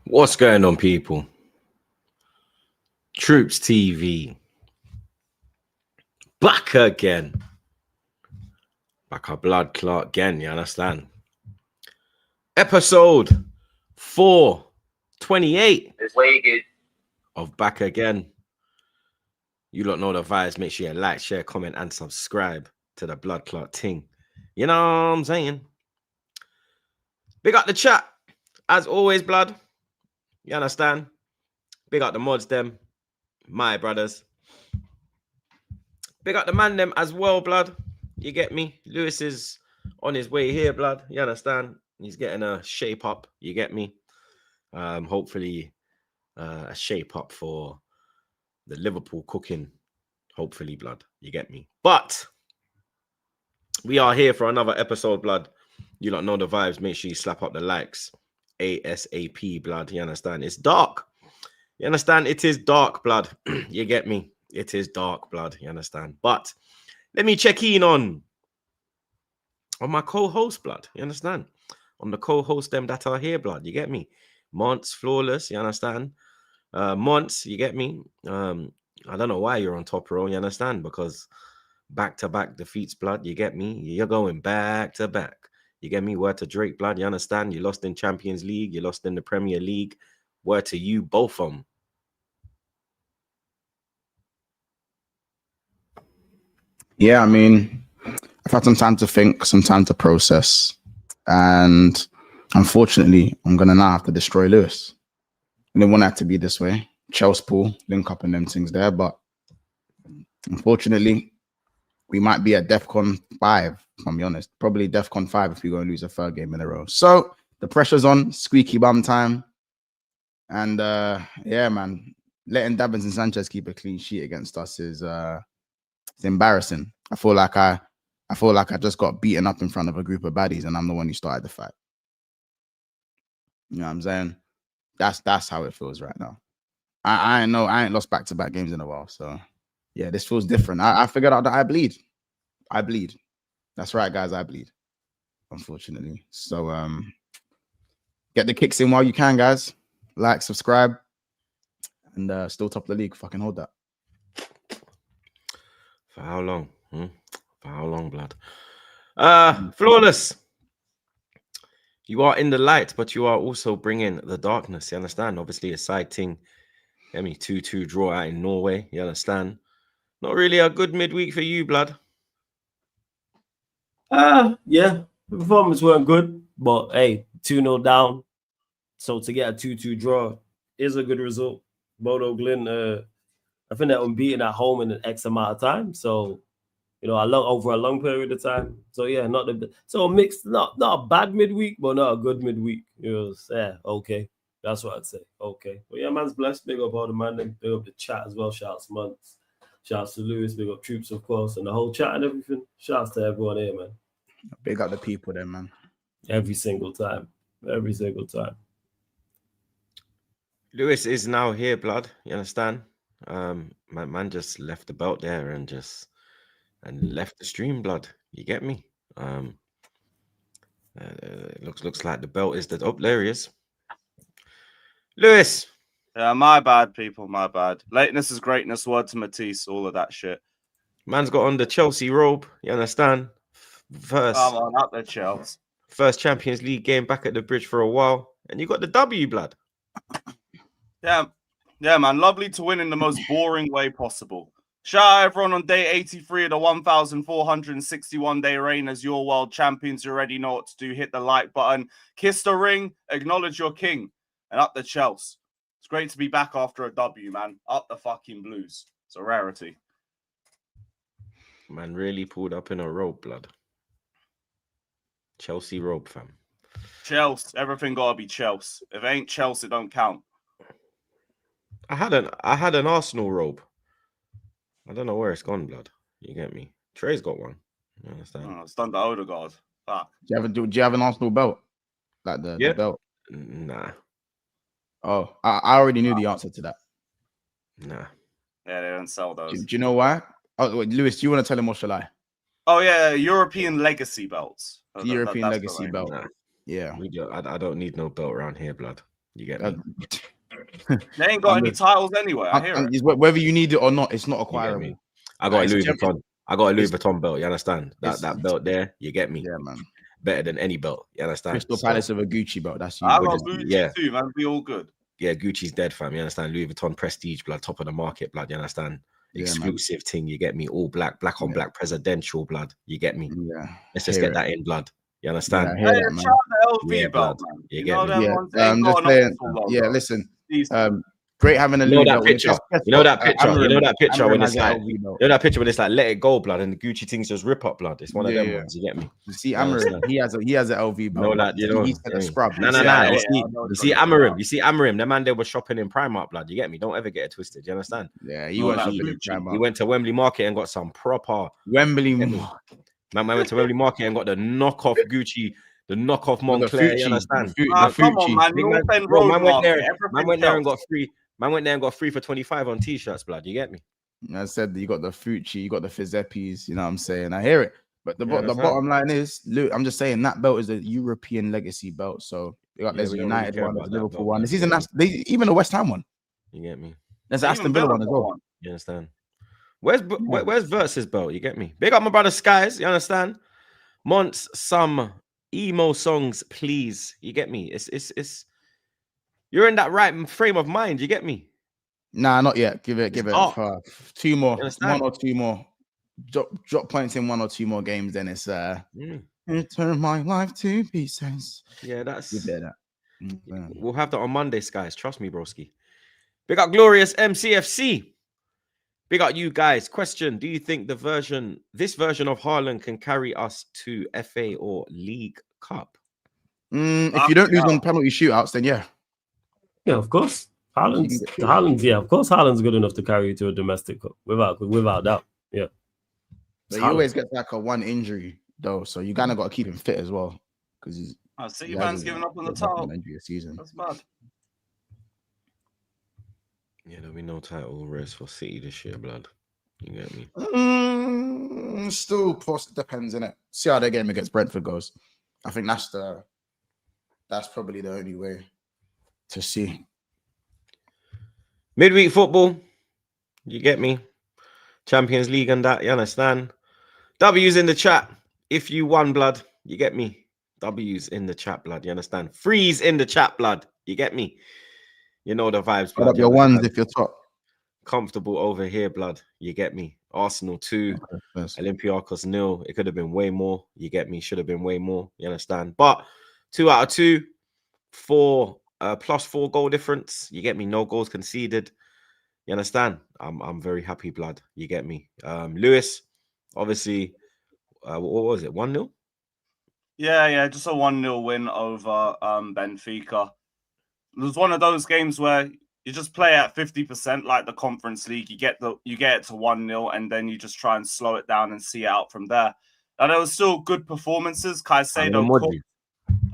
What's going on, people? TroopzTV back again. Back a blood clot again, you understand? Episode 428 of Back Again. You don't know the vibes. Make sure you like, share, comment, and subscribe to the blood clot ting. You know what I'm saying? Big up the chat. As always, blood. You understand? Big up the mods, them. My brothers. Big up the man, them as well, blood. You get me? Lewis is on his way here, blood. You understand? He's getting a shape up. You get me? Hopefully, a shape up for the Liverpool cooking. Hopefully, blood. You get me? But we are here for another episode, blood. You don't know the vibes. Make sure you slap up the likes. ASAP, blood. You understand? It's dark. You understand? It is dark, blood. You get me? It is dark, blood. You understand? But let me check in on my co-host, blood. You understand? On the co-host, them that are here, blood. You get me? Monts, Flawless. You understand? Monts, you get me? I don't know why you're on top row. You understand? Because back-to-back defeats, blood. You get me? You're going back-to-back. You get me? Word to Drake, blood. You understand? You lost in Champions League. You lost in the Premier League. Word to you, both of them. Yeah, I mean, I've had some time to think, some time to process. And unfortunately, I'm going to now have to destroy Lewis. I didn't want that to be this way. Chelsea pool, link up and them things there. But unfortunately, we might be at DEFCON 5, if I'm honest. Probably DEFCON 5 if we go and lose a third game in a row. So the pressure's on, squeaky bum time. And yeah, man, letting Davids and Sanchez keep a clean sheet against us is it's embarrassing. I feel like I just got beaten up in front of a group of baddies and I'm the one who started the fight. You know what I'm saying? That's how it feels right now. I ain't lost back-to-back games in a while. So yeah, this feels different. I figured out that I bleed. I bleed. That's right, guys, I bleed. Unfortunately. So get the kicks in while you can, guys. Like, subscribe, and still top of the league. Fucking hold that. For how long? For how long, blood? Flawless. You are in the light, but you are also bringing the darkness. You understand? Obviously, a side thing. I mean, 2-2 draw out in Norway. You understand? Not really a good midweek for you, blood. Yeah. The performance weren't good, but hey, 2-0 down. So to get a 2-2 draw is a good result. Bodo Glynn, I think they're unbeaten at home in an X amount of time. So, you know, over a long period of time. So yeah, so mixed, not a bad midweek, but not a good midweek. You know, yeah, okay. That's what I'd say. Okay. But yeah, man's blessed. Big up all the man, big up the chat as well. Shouts Months. Shouts to Lewis, big up Troops, of course, and the whole chat and everything. Shouts to everyone here, man. Big up the people there, man. Every single time. Every single time. Lewis is now here, blood. You understand? My man just left the belt there and left the stream, blood. You get me? It looks like the belt is oh, there he is. Lewis. Yeah, my bad, people. My bad. Lateness is greatness. Word to Matisse. All of that shit. Man's got on the Chelsea robe. You understand? First, come on, up the Chelsea. First Champions League game back at the bridge for a while, and you got the W, blood. Yeah, man. Lovely to win in the most boring way possible. Shout out everyone on day 83 of the 1,461-day reign as your world champions. You already know what to do. Hit the like button, kiss the ring, acknowledge your king, and up the Chelsea. It's great to be back after a W, man. Up the fucking Blues. It's a rarity. Man really pulled up in a robe, blood. Chelsea robe, fam. Chelsea. Everything gotta be Chelsea. If it ain't Chelsea, it don't count. I had an Arsenal robe. I don't know where it's gone, blood. You get me? Trey's got one. You understand? Oh, it's done to Odegaard. Fuck. Do you have an Arsenal belt? Like the belt? Nah. Oh, I already knew the answer to that. Nah. Yeah, they don't sell those. Do you know why? Oh, wait, Lewis, do you want to tell him or shall I? Oh, yeah, European legacy belts. European legacy belt. Nah. Yeah. I don't need no belt around here, blood. You get me? They ain't got I'm any just- titles anyway. I hear it. it's whether you need it or not, it's not You get acquirable. me? I got a It's Louis champion- Vuitton. I got a Louis it's- Vuitton belt. You understand? That belt there. You get me? Yeah, man. Better than any belt. You understand? Crystal So, Palace of a Gucci belt. That's you. I We're got just- Gucci yeah. too, man. Be all good. yeah, Gucci's dead, fam. You understand? Louis Vuitton prestige, blood, top of the market, blood. You understand? Yeah, man. Exclusive thing. You get me? All black on Yeah. black, presidential blood. You get me? Yeah. Let's just Hear get that in, blood. You Yeah, understand? I hear Hey, that, man. shout out the LV Yeah, belt, blood. man. You You get know me? them Yeah, ones ain't just got an saying. awful logo. Yeah, listen. Decent. Great having a You know Louis that belt. picture? Guess You know what? that picture? You know that picture when Amorim it's has like, an LV belt. you know that picture when it's like, let it go, blood, and the Gucci things just rip up, blood. It's one of Yeah, them yeah. ones. You get me? You see, I understand. Amorim, he has an LV belt. No, but that you know. he said a scrub. No, He no, said, no. yeah, You yeah, see, I know you what see you're talking Amorim. about. You see Amorim. The man they were shopping in Primark, blood. You get me? Don't ever get it twisted. You understand? Yeah, he No, went that shopping in Gucci. Primark. He went to Wembley Market and got some proper. Wembley. Get me? Man went to Wembley Market and got the knockoff Gucci, the knockoff The Moncler. Fucci, You understand? the Come on, Fucci. man. Big North man, End bro, Road man went Market. there. Man Everything went there and counts. got free. Man went there and got free for 25 on t-shirts, blood. You get me? I said you got the Fucci, you got the Fizeppis. You know what I'm saying? I hear it. But the Yeah, that's bottom line is, look, I'm just saying that belt is a European legacy belt. So Yeah, there's a we don't really United care one, there's about a that Liverpool belt, one. man. This isn't Yeah. even a West Ham one. You get me? There's an Aston Even Villa one as got well. one. You understand? Where's Versus belt? You get me? Big up my brother Skies. You understand? Monts some emo songs, please. You get me? It's you're in that right frame of mind. You get me? Nah, not yet. Give it dark. for 2 more, You understand? 1 or 2 more. Drop points in 1 or 2 more games, then it's Mm. turn my life to pieces. Yeah, that's. You better. Yeah. We'll have that on Monday, Skies. Trust me, broski. Big up Glorious MCFC. Big up you guys. Question: do you think this version of Haaland can carry us to FA or League Cup? If you don't lose on penalty shootouts, then yeah. Yeah, of course. Haaland's yeah, of course. Haaland's good enough to carry you to a domestic cup without doubt. Yeah, But he always gets like a 1 injury though, so you kind of got to keep him fit as well because he's. City man's giving up on the title. Injury a season. That's bad. Yeah, there'll be no title race for City this year, blood. You get me? Still, depends in it. See how their game against Brentford goes. I think that's probably the only way to see. Midweek football. You get me? Champions League and that. You understand? W's in the chat. If you won, blood. You get me? W's in the chat, blood. You understand? Freeze in the chat, blood. You get me? You know the vibes, Put blood. up your ones if you're top. Comfortable over here, blood. You get me? Arsenal 2, Olympiacos 0. It could have been way more. You get me? Should have been way more. You understand? But 2 out of 2, 4 +4 goal difference. You get me? No goals conceded. You understand? I'm very happy, blood. You get me? Lewis, obviously, what was it? 1-0? Yeah, just a 1-0 win over Benfica. It was one of those games where you just play at 50% like the Conference League. You get it to 1-0 and then you just try and slow it down and see it out from there. And there was still good performances. Caicedo,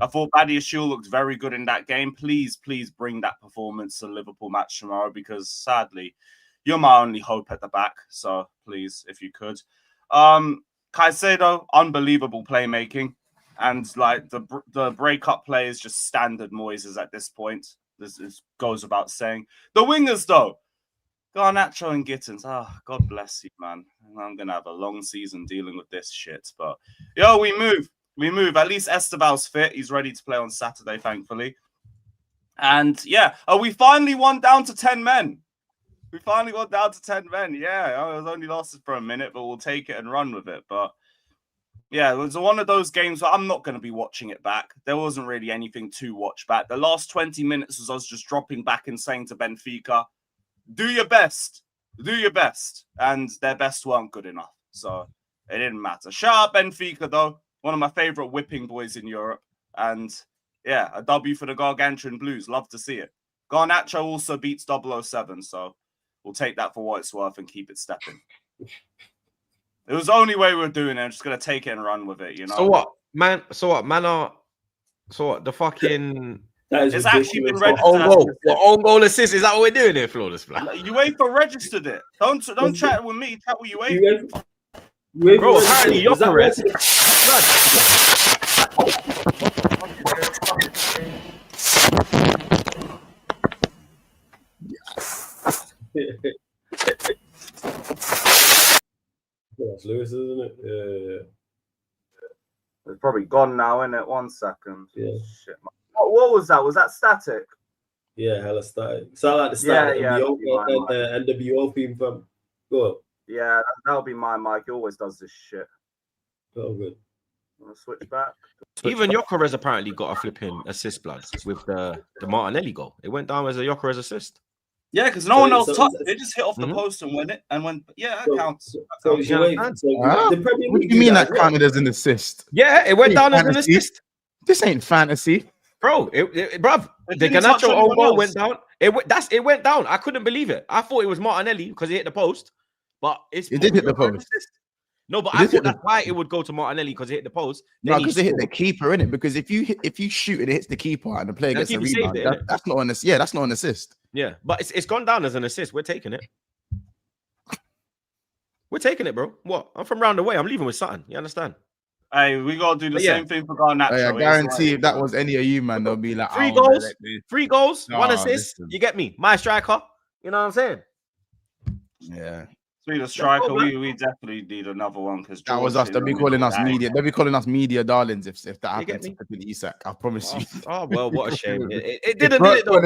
I thought Badiashile looked very good in that game. Please bring that performance to the Liverpool match tomorrow because sadly, you're my only hope at the back. So please, if you could. Caicedo, unbelievable playmaking. And like the breakup play is just standard Moises at this point. This goes without saying. The wingers, though, Garnacho and Gittins. God bless you, man. I'm gonna have a long season dealing with this shit. But we move. At least Esteval's fit. He's ready to play on Saturday, thankfully. And we finally won down to 10 men. We finally got down to 10 men. Yeah, I was only lost for a minute, but we'll take it and run with it. But yeah, it was one of those games where I'm not going to be watching it back. There wasn't really anything to watch back. The last 20 minutes was us just dropping back and saying to Benfica, do your best. Do your best. And their best weren't good enough. So it didn't matter. Shout out Benfica, though. One of my favorite whipping boys in Europe. And yeah, a W for the Gargantuan Blues. Love to see it. Garnacho also beats 007. So we'll take that for what it's worth and keep it stepping. It was the only way we were doing it. I'm just going to take it and run with it, you know? So what, man? The fucking... It's actually been registered. Own goal assist. Is that what we're doing here, Flawless? UEFA registered it. Don't chat with me. Chat with UEFA. Bro, apparently Jokeres. That's Lewis, isn't it? Yeah. It's probably gone now, isn't it? 1 second. Yeah. Shit. What was that? Was that static? Yeah, hella static. Sound like the static NWO theme, fam. Go on. Yeah, that'll be my mic. He always does this shit. Oh, good. Want to switch back? Even Gyökeres apparently got a flipping assist, blood, with the Martinelli goal. It went down as a Gyökeres assist. Yeah, because no one else touched it. They just hit off the post and went. Yeah, that counts. What do you mean that counted as an assist? Yeah, it went down as an assist. This ain't fantasy. Bro, bruv, the Garnacho own goal went down. It went down. I couldn't believe it. I thought it was Martinelli because he hit the post, but it did hit the post. No, but I thought that's why it would go to Martinelli because it hit the post. No, because it hit the keeper, innit? Because if you shoot and it hits the keeper and the player gets a rebound, that's not an assist. Yeah, that's not an assist. Yeah, but it's gone down as an assist. We're taking it. We're taking it, bro. What? I'm from round the way. I'm leaving with something. You understand? Hey, we gotta do the same thing for Garnacho. Hey, I guarantee if that was any of you, man, they'll be like 3 goals, 1 assist. Listen. You get me? My striker. You know what I'm saying? Yeah. Speaking of striker, we definitely need another one because that was us. They'll be calling us media. They'll be calling us media darlings if that happens to Isak. I promise you. Oh well, what a shame. It didn't, did it though?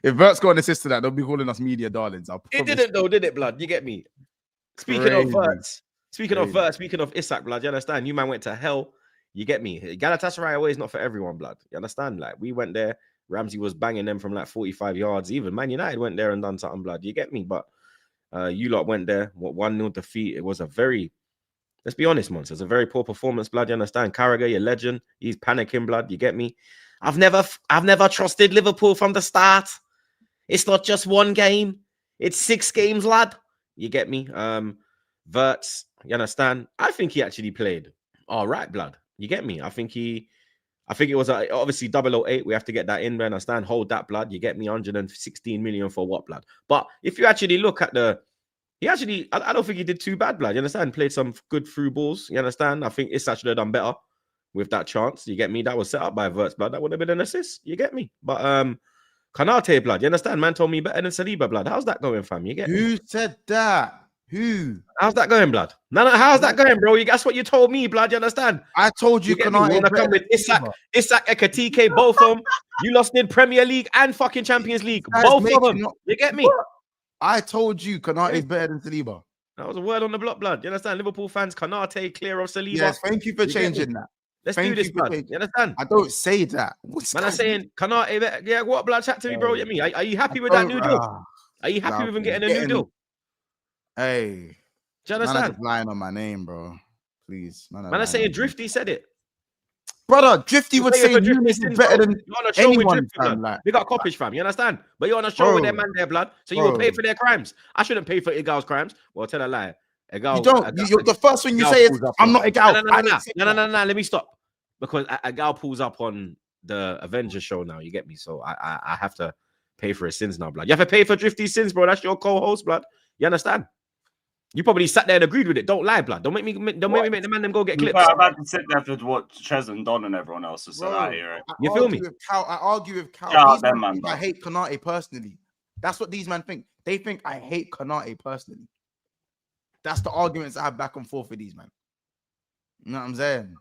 If Vert's got an assist to that, they'll be calling us media darlings. It didn't though, did it, blood? You get me? Speaking of Vert, speaking of Isak, blood, you understand? You man went to hell. You get me? Galatasaray away is not for everyone, blood. You understand? Like we went there. Ramsey was banging them from like 45 yards. Even Man United went there and done something, blood. You get me? But you lot went there. 1-0 defeat. It was a very, let's be honest, Mons. It's a very poor performance, blood. You understand? Carragher, your legend. He's panicking, blood. You get me? I've never trusted Liverpool from the start. It's not just one game. It's 6 games, lad. You get me? Verts, you understand? I think he actually played all right, blood. You get me? I think it was obviously 008. We have to get that in there. Understand? Hold that, blood. You get me? 116 million for what, blood? But if you actually look at I don't think he did too bad, blood. You understand? Played some good through balls. You understand? I think Isak should have done better with that chance. You get me? That was set up by Verts, blood. That would have been an assist. You get me? But Kanate, blood. You understand? Man told me better than Saliba, blood. How's that going, fam? You get me? Who said that? Who? How's that going, blood? No, how's that going, bro? That's what you told me, blood. You understand? I told you, Kanate come with Isak, Ekatike, both of them. You lost in Premier League and fucking Champions League. Both of them. You get me? I told you Kanate is better than Saliba. That was a word on the block, blood. You understand? Liverpool fans, Kanate clear of Saliba. Yes, thank you for changing that. Let's do this, blood. You understand? I don't say that. Man, I'm saying Kanate. Yeah, what, blood? Chat to me, bro. You get me? Are you happy with that new deal? Are you happy with him getting a new deal? Hey. Do you understand? Man, lying on my name, bro. Please. Man, I'm saying Drifty said it. Brother, Drifty would say Nunes is better than anyone. We got Coppage, fam. You understand? But you're on a show with their man, their blood. So you will pay for their crimes. I shouldn't pay for Igal's crimes. Well, tell a lie. Igal, you don't. You're the first thing you say is, I'm not Igal. No. Let me stop. Because Igal pulls up on the Avengers show now. You get me? So I have to pay for his sins now, blood. You have to pay for Drifty's sins, bro. That's your co-host, blood. You understand? You probably sat there and agreed with it. Don't lie, blood. Don't make me make the man them go get clips. I'm about to sit there for what Ches and Don and everyone else is right? You feel me? I argue with Cal. I hate Kanate personally. That's what these men think. They think I hate Kanate personally. That's the arguments I have back and forth with these men. You know what I'm saying?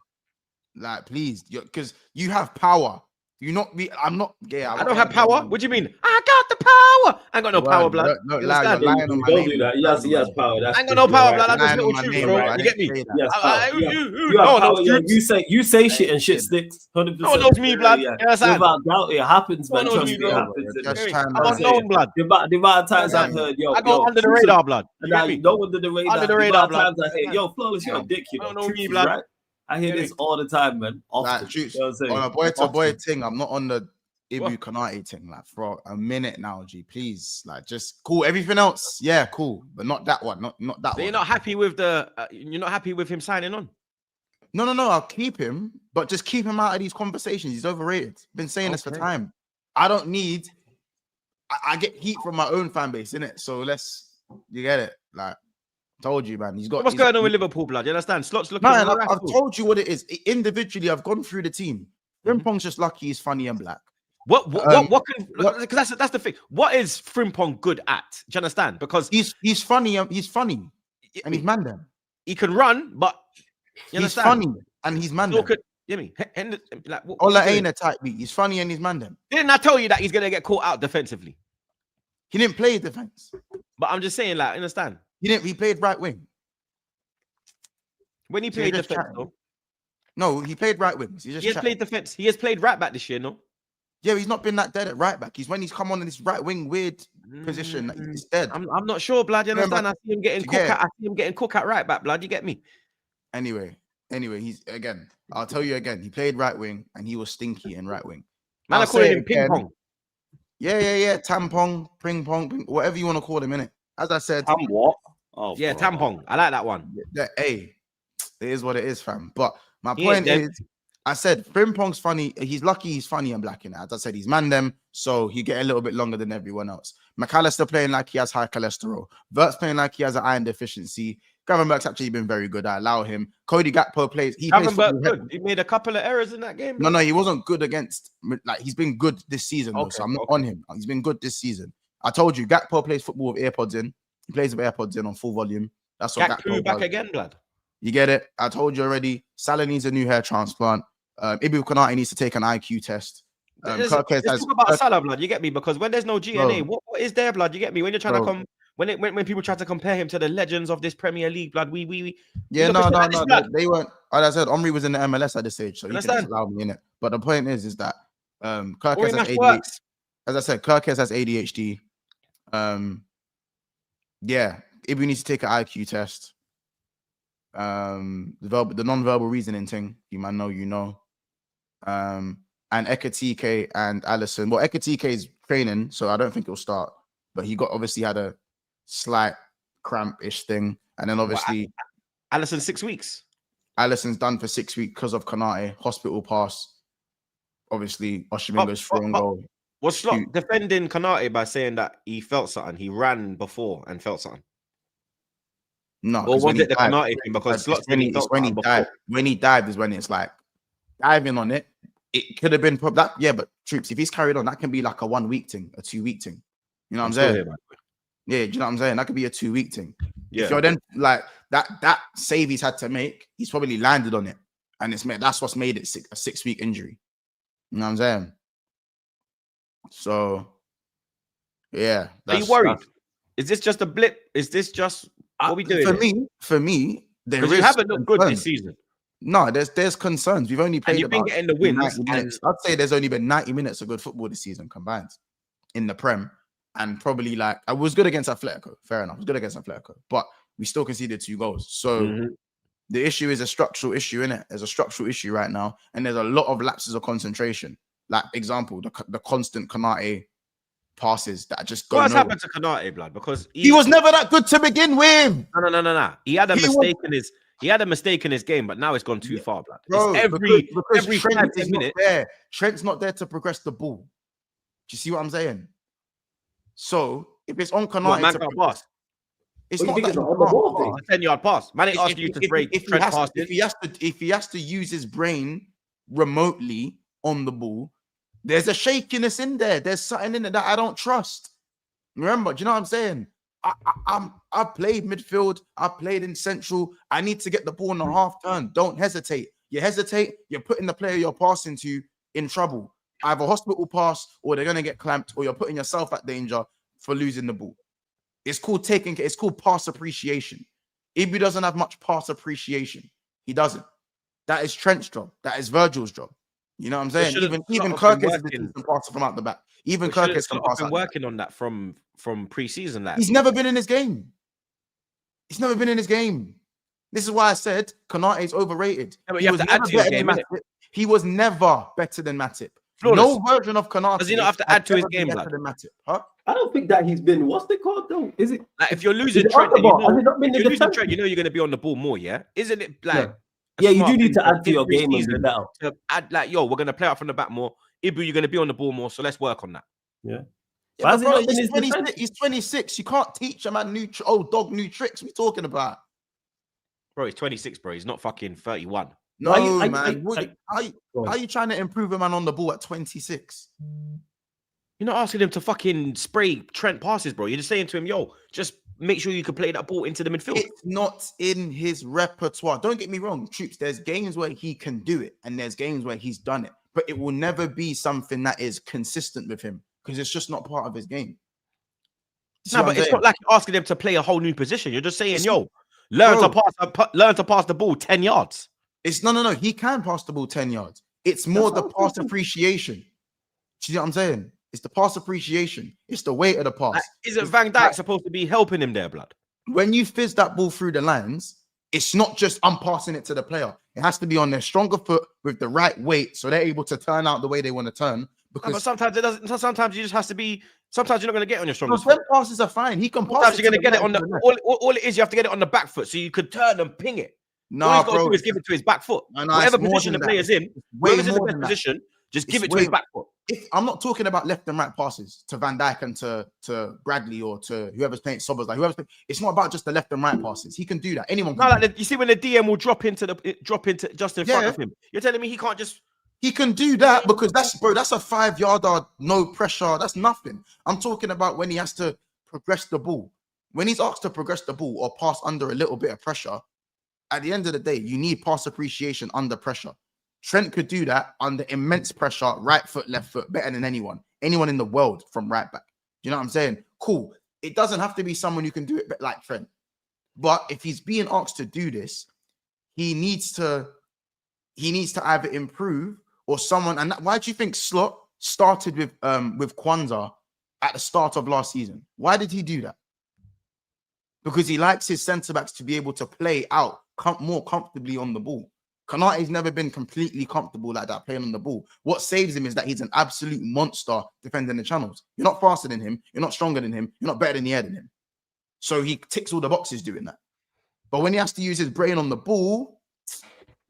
Like, please, because you have power. You not be. I'm not. Yeah, I don't have power. What do you mean? I got the power. I ain't got no power, blood. No, you're lying on my name. Do that. He has power. I ain't got no power, blood. I just little truth, bro. You get me? You say shit and shit sticks. 100%. No one knows me, blood. Without doubt, it happens, man. Trust me, it happens. I don't know, blood. The amount of times I've heard, I go under the radar, blood. Go under the radar. Under the radar, blood. Times I hear, yo, Flawless, you're a dick. You don't know me, blood. I hear this all the time, man. Like, on a boy-to-boy thing, I'm not on the Ibu Kanate thing. Like, for a minute now, G, please. Like, just cool. Everything else, yeah, cool, but not that one. Not that one. You're not happy with you're not happy with him signing on? No. I'll keep him, but just keep him out of these conversations. He's overrated. Been saying this for time. I don't need. I get heat from my own fan base, innit? So you get it, like. Told you, man. What's going on with Liverpool, blood? You understand? Slots looking. Man, I've told you what it is. Individually, I've gone through the team. Frimpong's just lucky he's funny and black. What can? Because that's the thing. What is Frimpong good at? Do you understand? Because he's funny. He's funny, and he's man them. he can run, but you He's understand? funny and he's man. Still could, you mean? Like, Ola ain't a tight beat. He's funny and he's man. Them. Didn't I tell you that he's gonna get caught out defensively? He didn't play defense. But I'm just saying, like, understand? He played right wing. When he So you're played just defense, chatting. though, No, he played right wing. He he has played defense. He has played right back this year, no? Yeah, he's not been that dead at right back. He's when he's come on in this right wing weird position. He's dead. I'm not sure, blood. You understand? I see him getting cooked at. I see him getting cooked at right back, blood. You get me? Anyway, he's again. I'll tell you again. He played right wing and he was stinky in right wing. Man, I call him ping pong. Yeah. Tampon, ping pong, whatever you want to call him, innit? As I said, what? Oh, Yeah, tampon. I like that one. Hey, it is what it is, fam. But my He point ain't is, I said Frimpong's funny. He's lucky he's funny and black in it. As I said, he's man them, so he get a little bit longer than everyone else. McAllister playing like he has high cholesterol. Vert's playing like he has an iron deficiency. Gravenberg's actually been very good. I allow him. Cody Gakpo plays. Gravenberg good. He made a couple of errors in that game. No, he wasn't good against. Like he's been good this season, though, so I'm not on him. He's been good this season. I told you, Gakpo plays football with AirPods in. He plays with AirPods in on full volume. That's what Gakpo back again, blood. You get it? I told you already. Salah needs a new hair transplant. Ibu Konate needs to take an IQ test. Let's talk about Salah, blood. You get me? Because when there's no GNA, what is there, blood? You get me? When you're trying to come, when people try to compare him to the legends of this Premier League, blood, we no. They weren't. As I said, Omri was in the MLS at this stage, so he can just allow me in it. But the point is that Kirkes has ADHD. As I said, Kirkes has ADHD. Yeah, Ibu needs to take an IQ test. The non-verbal reasoning thing, you might know, and Ekatike and Allison. Well, Ekatike is training, so I don't think he'll start. But he obviously had a slight cramp-ish thing, and then obviously Allison 6 weeks. Allison's done for 6 weeks because of Konate hospital pass. Obviously, Oshimingo's thrown goal. Was Slot defending Konate by saying that he felt something? He ran before and felt something. No, or was it the Konate thing? Because Slot when he dived. When he dived is when it's like diving on it. It could have been that, yeah. But Troops, if he's carried on, that can be like a 1 week thing, a 2 week thing. You know what I'm saying? Yeah, do you know what I'm saying? That could be a 2 week thing. Yeah. If you're then like that save he's had to make, he's probably landed on it, and that's what's made it a 6 week injury. You know what I'm saying? So, yeah. Are you worried? Is this just a blip? Is this just what we doing? For me, because you haven't looked good this season. No, there's concerns. We've only played. And you've been getting the wins. I'd say there's only been 90 minutes of good football this season combined in the Prem, and probably like I was good against Atletico. Fair enough, I was good against Atletico, but we still conceded 2 goals. So the issue is a structural issue, innit? There's a structural issue right now, and there's a lot of lapses of concentration. Like example, the constant Konate passes that just go. What's happened to Konate, blood? Because he was never that good to begin with. No. He had a mistake in his. He had a mistake in his game, but now it's gone too far, blood. Bro, every Trent is not there. Trent's not there to progress the ball. Do you see what I'm saying? So if it's on Konate to pass, it's not that on the ball. A 10-yard pass. Man, ain't asking you to break. If he has to use his brain remotely on the ball, there's a shakiness in there. There's something in it that I don't trust. Remember, do you know what I'm saying? I've played midfield. I've played in central. I need to get the ball in the half turn. Don't hesitate. You hesitate, you're putting the player you're passing to in trouble. Either hospital pass, or they're going to get clamped, or you're putting yourself at danger for losing the ball. It's called pass appreciation. Ibu doesn't have much pass appreciation. He doesn't. That is Trent's job. That is Virgil's job. You know what I'm saying? Even Kirkes is a decent passer from out the back. Even Kirkes can pass. Been working on that from pre-season. Like he's never been in his game. He's never been in his game. This is why I said Konate is overrated. Yeah, but you have to add to his game. He was never better than Matip. No version of Konate. Does he not have to add to his game? Better than Matip, huh? I don't think that he's been. What's the call though? Is it like if you're losing Trent, you know you're going to be on the ball more, yeah? Isn't it like? Yeah, you do need to add to your game to add like, we're going to play out from the back more. Ibu, you're going to be on the ball more, so let's work on that. Yeah. Bro, he's 26. You can't teach a man new tricks. What are you talking about? Bro, he's 26, bro. He's not fucking 31. No, man. How are you trying to improve a man on the ball at 26? You're not asking him to fucking spray Trent passes, bro. You're just saying to him, just make sure you can play that ball into the midfield. It's not in his repertoire. Don't get me wrong, Troops. There's games where he can do it, and there's games where he's done it. But it will never be something that is consistent with him because it's just not part of his game. No, but it's not like you're asking them to play a whole new position. You're just saying, yo, learn to pass the ball 10 yards. It's no. He can pass the ball 10 yards. It's more the pass appreciation. Do you know what I'm saying? It's the pass appreciation. It's the weight of the pass. Like, isn't Van Dijk supposed to be helping him there, blood? When you fizz that ball through the lines, it's not just I'm passing it to the player. It has to be on their stronger foot with the right weight, so they're able to turn out the way they want to turn. Because but sometimes it doesn't. Sometimes you just has to be. Sometimes you're not going to get on your strongest them foot. passes are fine. He can pass. Sometimes you're going to get it on the. All it is, you have to get it on the back foot, so you could turn and ping it. No, all he's got bro, to do is give it to his back foot. No, whatever position the player's in, whoever's in the best position, just give it to his back foot. If I'm not talking about left and right passes to Van Dijk and to Bradley or to whoever's playing Sobbers, like it's not about just the left and right passes. He can do that. Anyone can. No, like you see when the DM will drop into just in front of him. You're telling me he can't just. He can do that because that's a 5-yarder, no pressure. That's nothing. I'm talking about when he has to progress the ball. When he's asked to progress the ball or pass under a little bit of pressure, at the end of the day, you need pass appreciation under pressure. Trent could do that under immense pressure, right foot, left foot, better than anyone in the world from right back. You know what I'm saying? Cool. It doesn't have to be someone who can do it like Trent. But if he's being asked to do this, he needs to either improve or someone. And why do you think Slot started with Kwanzaa at the start of last season? Why did he do that? Because he likes his centre backs to be able to play out more comfortably on the ball. Konate's never been completely comfortable like that playing on the ball. What saves him is that he's an absolute monster defending the channels. You're not faster than him. You're not stronger than him. You're not better in the air than him. So he ticks all the boxes doing that. But when he has to use his brain on the ball,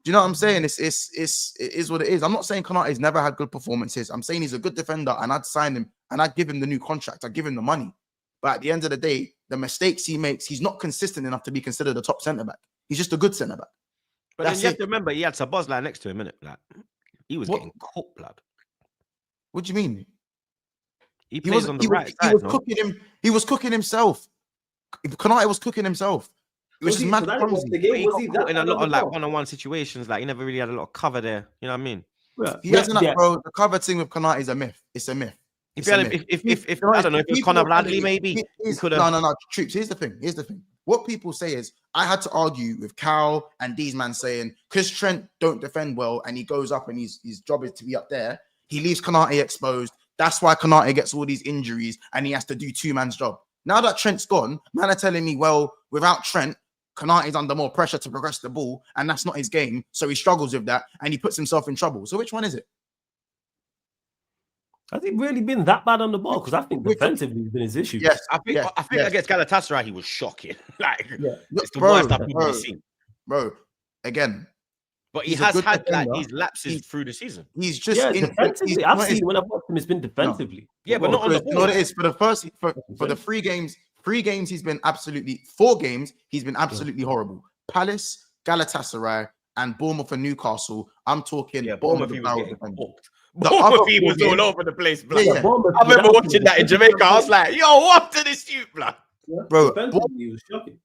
do you know what I'm saying? It is what it is. I'm not saying Konate's never had good performances. I'm saying he's a good defender and I'd sign him and I'd give him the new contract. I'd give him the money. But at the end of the day, the mistakes he makes, he's not consistent enough to be considered a top centre back. He's just a good centre back. But then you have to remember, he had Sabozlai next to him, innit? Like, he was getting cooked, blood. What do you mean? He plays on the right side. He was cooking himself. Konate was cooking himself. Which is mad. He got caught in a lot of like one-on-one situations. Like, he never really had a lot of cover there. You know what I mean? He hasn't, bro. The cover thing with Konate is a myth. It's a myth. If I don't know, if it was Conor Bradley, maybe he could have. No. Troops. Here's the thing. What people say is, I had to argue with Cal and these man saying, because Trent don't defend well and he goes up and his job is to be up there, he leaves Konate exposed. That's why Konate gets all these injuries and he has to do two-man's job. Now that Trent's gone, man are telling me, well, without Trent, Konate's under more pressure to progress the ball and that's not his game. So he struggles with that and he puts himself in trouble. So which one is it? Has he really been that bad on the ball? Because I think defensively has been his issue. Yes, I think against Galatasaray he was shocking. Like, it's the worst I've ever seen. Bro, again. But he has had like these lapses through the season. He's just defensively. I've seen when I've watched him, it's been defensively. No. Yeah, but not on the ball. You know what it is? For the 3 games, he's been absolutely 4 games, he's been absolutely horrible. Palace, Galatasaray, and Bournemouth and Newcastle. I'm talking Bournemouth. He was getting hooked. He was all over the place, blood. Yeah. I remember watching that in Jamaica. I was like, yo, what to this shoot, blood? Bro, he was shocking.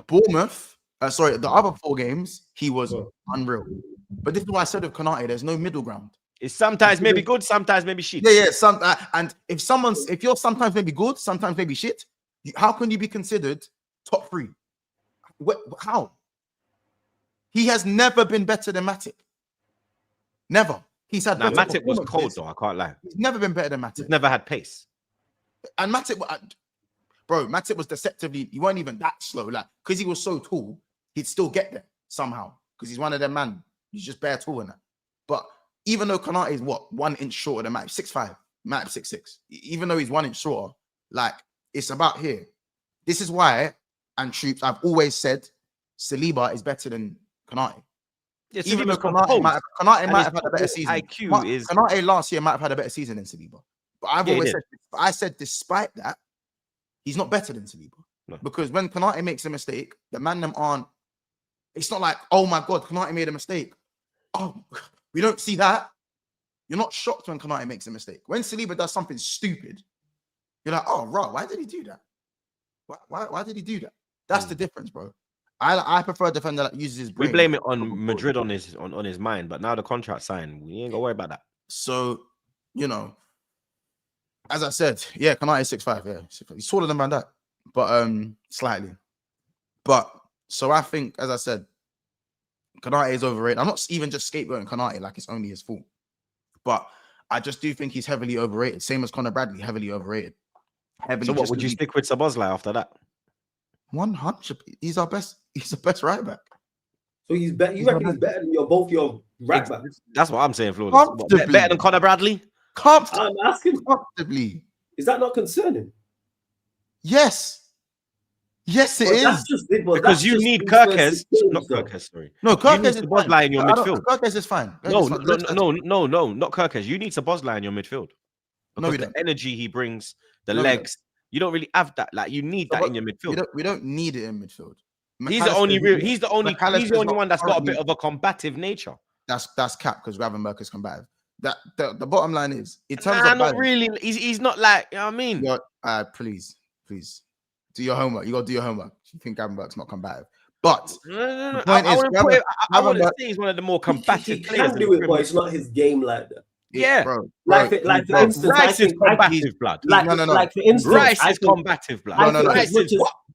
Bournemouth, the other 4 games, he was unreal. But this is why I said with Konate, there's no middle ground. It's sometimes maybe good, sometimes maybe shit. Yeah. And if you're sometimes maybe good, sometimes maybe shit, how can you be considered top 3? How? He has never been better than Matip. Never. He's had. Matip was cold though. I can't lie. He's never been better than Matip. He's never had pace. And Matip was deceptively. He weren't even that slow. Like, because he was so tall, he'd still get there somehow. Because he's one of them man. He's just bare tall in that. But even though Konate is 1 inch shorter than Matip, 6'5", Matip 6'6". Even though he's 1 inch shorter, like, it's about here. This is why, and Troops, I've always said Saliba is better than Konate. Yeah, even though Konate might have had a better season. Konate last year might have had a better season than Saliba. But I said despite that, he's not better than Saliba. No. Because when Konate makes a mistake, the man them aren't. It's not like, oh my God, Konate made a mistake. Oh, we don't see that. You're not shocked when Konate makes a mistake. When Saliba does something stupid, you're like, oh, right, why did he do that? Why did he do that? That's the difference, bro. I prefer a defender that uses his brain. We blame it on Madrid on his mind, but now the contract signed, we ain't gonna worry about that. So, you know, as I said, yeah, Konate 6'5", yeah, 6'5". He's taller than Van Dijk, but slightly. But so I think, as I said, Konate is overrated. I'm not even just scapegoating Konate like it's only his fault, but I just do think he's heavily overrated. Same as Conor Bradley, heavily overrated. So what would you stick with Szoboszlai after that? 100. He's our best. He's the best right back. So he's better. You reckon he's better than both your right backs? That's what I'm saying, Flawless. Better than Conor Bradley? I'm asking. Comfortably. Is that not concerning? Yes. Yes, it is. That's just because you need Kerkez. Not Kerkez, sorry. No, Kerkez is Szoboszlai in your midfield. Kerkez is fine. No, not Kerkez. You need Szoboszlai in your midfield. Because the energy he brings, the legs, you don't really have that. Like you need that in your midfield. We don't need it in midfield. He's the only one that's got a bit of a combative nature. That's cap because Gravenberch is combative. The bottom line is in terms of not really. He's not like, you know what I mean. Please do your homework. You gotta do your homework. You think Gravenberch's not combative, but no. I wouldn't say he's one of the more combative players. He can do it, but it's not his game like that. Yeah, bro. Like for instance, Rice is combative blood. No. Like for instance, Rice is combative blood. No.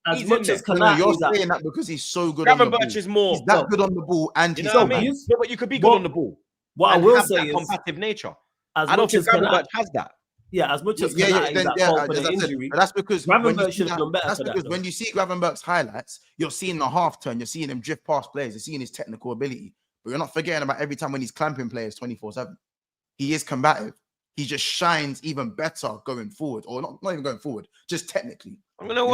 As much as Konate, you're saying that because he's so good. Gravenberch is more. He's that good on the ball, and he's so bad. Yeah, but you could be good on the ball. What I will say is combative nature. I don't think Gravenberch has that. Yeah, as much as injury, but that's because Gravenberch should have done better. That's because when you see Gravenberch's highlights, you're seeing the half turn, you're seeing him drift past players, you're seeing his technical ability, but you're not forgetting about every time when he's clamping players 24/7. He is combative. He just shines even better going forward, or not even going forward, just technically. I'm gonna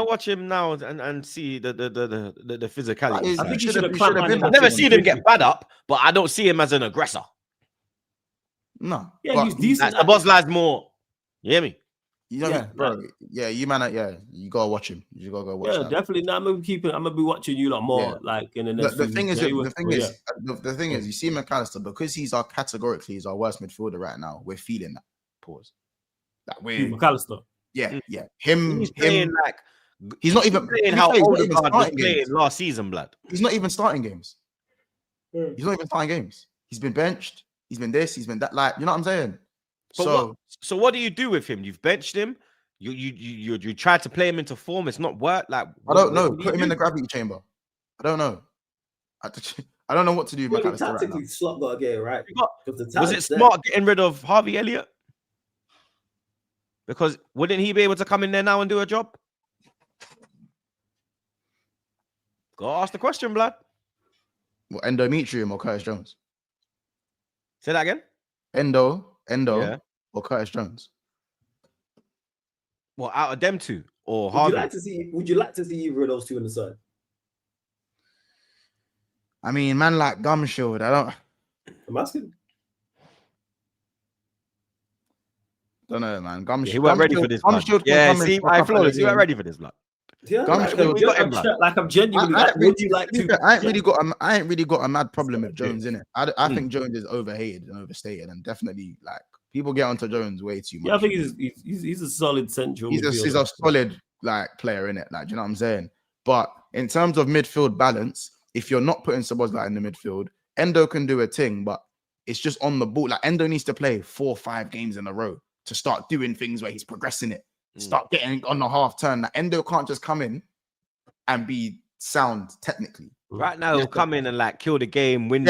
watch him now and see the physicality. I think he should have been. I've never seen him get bad up, but I don't see him as an aggressor. No. Yeah, he's decent. Szoboszlai's more. You hear me? Bro. Yeah, you gotta watch him. You gotta go watch. Yeah, definitely. Now I'm gonna be watching you lot more. Like in the next. The thing is, you see McAllister because he's our worst midfielder right now. We're feeling that pause. That we're McAllister. Yeah. Him. He's playing like he's not even playing how Odegaard was playing last season, blood. He's not even starting games. He's not even starting games. He's been benched. He's been this. He's been that. Like, you know what I'm saying? So what do you do with him? You've benched him. You tried to play him into form. It's not worked. Like I don't know. Put him in the gravity chamber. I don't know. I don't know what to do. Tactically, Slot got to get it right. Was it smart getting rid of Harvey Elliott? Because wouldn't he be able to come in there now and do a job? Go ask the question, blood. What, Endometrium or Curtis Jones? Say that again. Endo, or Curtis Jones? Well, out of them two, or Harvey? Would you like to see either of those two in the side? I mean, man, like Gumshield, I'm asking. Don't know, man. Gumshield. He weren't ready for this. Yeah, see, I Flawless. He weren't ready for this, blood. Yeah, I'm genuinely. I ain't really got a mad problem with Jones in it. I think Jones is overhated and overstated, and definitely like people get onto Jones way too much. Yeah, I think he's a solid central. He's a solid like player in it. Like, do you know what I'm saying? But in terms of midfield balance, if you're not putting Szoboszlai in the midfield, Endo can do a thing, but it's just on the ball. Like Endo needs to play 4 or 5 games in a row to start doing things where he's progressing it. Start getting on the half turn. Like Endo can't just come in and be sound technically. Right now, he'll come in and like kill the game, win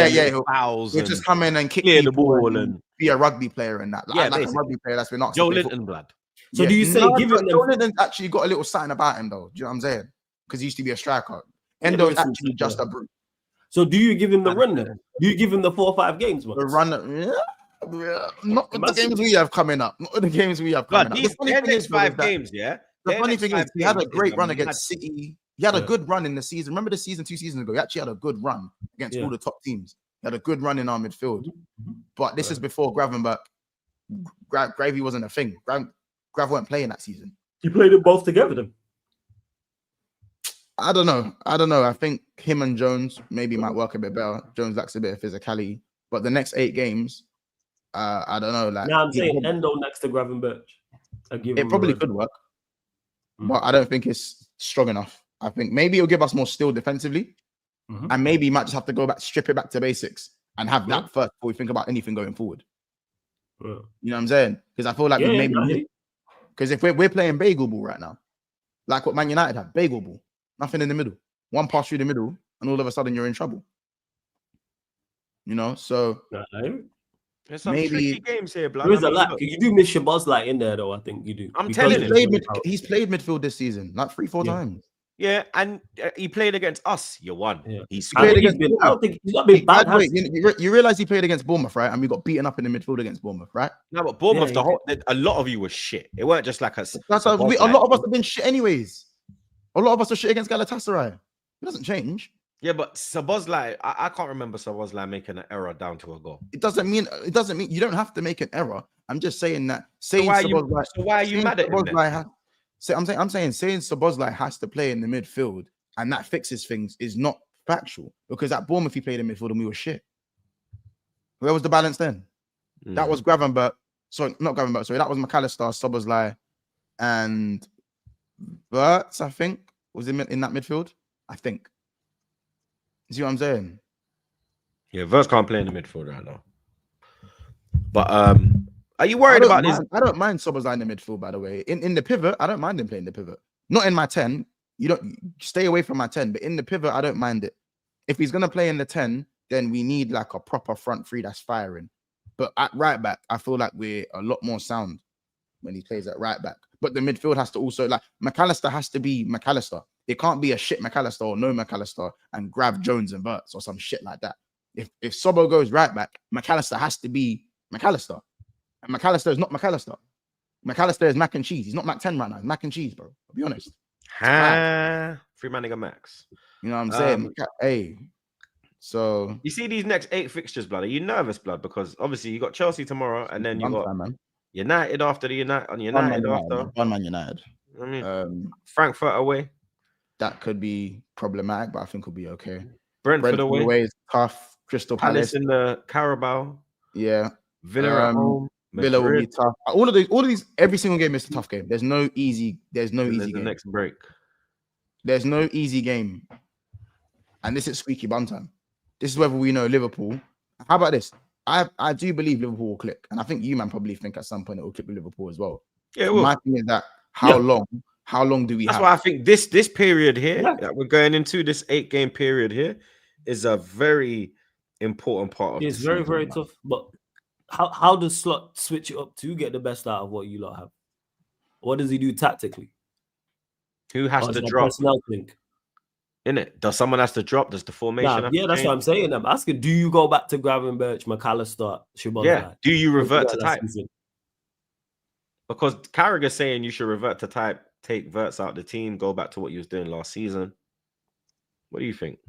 fouls. He'll just come in and kick the ball and be a rugby player and that. Like a rugby player that's been asked. Joe Linton, blood. So do you say giving them? Joe Linton's actually got a little something about him though. Do you know what I'm saying? Because he used to be a striker. Endo is actually just a brute. So do you give him the run then? Do you give him the 4 or 5 games? Man? The run, not the games we have coming up. Not the games we have coming up. The funny thing is, 5 games, yeah. The funny thing is, he had a great run against City. He had a good run in the season. Remember the season 2 seasons ago? He actually had a good run against all the top teams. He had a good run in our midfield. But this is before Gravenberch. Gravy wasn't a thing. Grav weren't playing that season. You played them both together then? I don't know. I think him and Jones maybe might work a bit better. Jones lacks a bit of physicality. But the next 8 games, I don't know. Like, now I'm saying Endo next to Gravenberch. It probably could work. but I don't think it's strong enough. I think maybe it'll give us more steel defensively, and maybe you might just have to go back, strip it back to basics, and have that first before we think about anything going forward. You know what I'm saying? Because I feel like we maybe because if we're playing bagel ball right now, like what Man United have, bagel ball, nothing in the middle, one pass through the middle, and all of a sudden you're in trouble. You know, so there's some maybe tricky games here, blood. There is a lack. You do miss your Szoboszlai in there, though. I think you do. I'm telling you, he's played midfield this season, like 3-4 times. Yeah, and he played against us. You won. Yeah. He played against. I don't think he's not been bad. Wait, you realize he played against Bournemouth, right? And we got beaten up in the midfield against Bournemouth, right? No, but Bournemouth, a lot of you were shit. It weren't just like us. A lot of us have been shit anyways. A lot of us are shit against Galatasaray. It doesn't change. Yeah, but Szoboszlai, I can't remember Szoboszlai making an error down to a goal. It doesn't mean you don't have to make an error. I'm just saying that. So why are you mad at him? I'm saying Szoboszlai has to play in the midfield and that fixes things is not factual, because at Bournemouth he played in midfield and we were shit. Where was the balance then? That was Gravenberch. Sorry, not Gravenberch. Sorry, that was McAllister, Szoboszlai, and Wirtz, I think, was in that midfield. I think. You see what I'm saying? Yeah, Wirtz can't play in the midfield right now. But are you worried about this? I don't mind Szoboszlai in the midfield, by the way. In the pivot, I don't mind him playing the pivot. Not in my 10. You don't stay away from my 10, but in the pivot, I don't mind it. If he's gonna play in the 10, then we need like a proper front three that's firing. But at right back, I feel like we're a lot more sound when he plays at right back. But the midfield has to also, like, McAllister has to be McAllister. It can't be a shit McAllister or no McAllister and grab Jones and Wirtz or some shit like that. If Sobo goes right back, McAllister has to be McAllister. And McAllister is not McAllister. McAllister is mac and cheese. He's not Mac 10 right now. He's mac and cheese, bro. I'll be honest. Free man nigga Max. You know what I'm saying? Hey. So you see these next 8 fixtures, blood. Are you nervous, blood? Because obviously you got Chelsea tomorrow, and then you got United after the United after. One Man United. I mean, Frankfurt away. That could be problematic, but I think it'll be okay. Brentford away is tough. Crystal Palace in the Carabao. Yeah. Villa at home. Villa will be tough. All of these, every single game is a tough game. There's no easy game. The next break. There's no easy game. And this is squeaky bum time. This is whether we know Liverpool. How about this? I do believe Liverpool will click. And I think you, man, probably think at some point it will click with Liverpool as well. Yeah, it will. My thing is that how long do we have? That's why I think this period here that we're going into, this 8-game period here, is a very important part of it. It's very, very tough. But how does Slot switch it up to get the best out of what you lot have? What does he do tactically? Who has to drop? In it, does someone has to drop? Does the formation? That's what I'm saying. I'm asking. Do you go back to Gravenberch, McAllister, Szoboszlai? Yeah. Do you revert to type? Because Carragher's saying you should revert to type, take Wirtz out the team, go back to what you was doing last season. What do you think?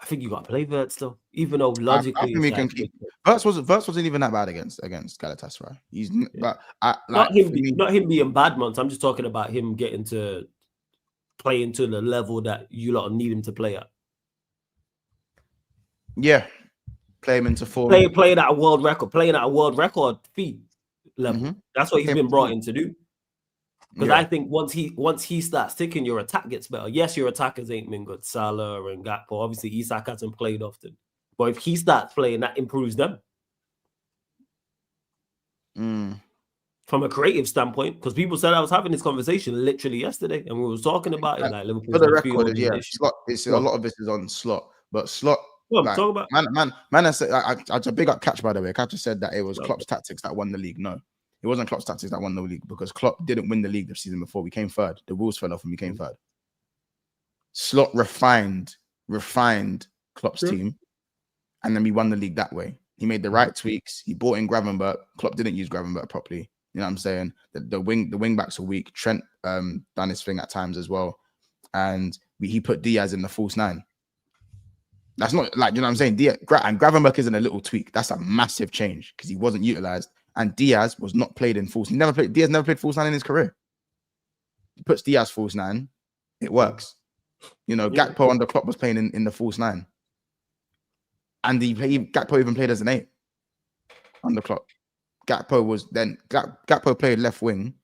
I think you got to play Wirtz though, even though logically I think we can keep. Wirtz wasn't even that bad against Galatasaray. He's but not him being bad, months. I'm just talking about him getting to play into the level that you lot need him to play at. Yeah, play him into form. Playing at a world record fee level. That's what he's been brought in to do. Because I think once he starts ticking, your attack gets better. Yes, your attackers ain't been good. Salah and Gakpo. Obviously, Isak hasn't played often. But if he starts playing, that improves them. From a creative standpoint, because people said I was having this conversation literally yesterday, and we were talking about it. Like Liverpool. For the record, Slot. A lot of this is on Slot, but Slot. Like, talk about man. I said I big up Catch, by the way. Catch said that it was Klopp's tactics that won the league. No. It wasn't Klopp's tactics that won the league, because Klopp didn't win the league the season before. We came third. The rules fell off and we came third. Slot refined Klopp's team, and then we won the league that way. He made the right tweaks. He brought in Gravenberch. Klopp didn't use Gravenberch properly. You know what I'm saying? The wing backs are weak. Trent done his thing at times as well, and he put Diaz in the false 9. That's not like, you know what I'm saying? And Gravenberch isn't a little tweak. That's a massive change because he wasn't utilized. And Diaz was not played in false. Diaz never played false 9 in his career. He puts Diaz false 9, it works. You know, Gakpo under Klopp was playing in the false 9. And Gakpo even played as an 8 under Klopp. Gakpo played left wing.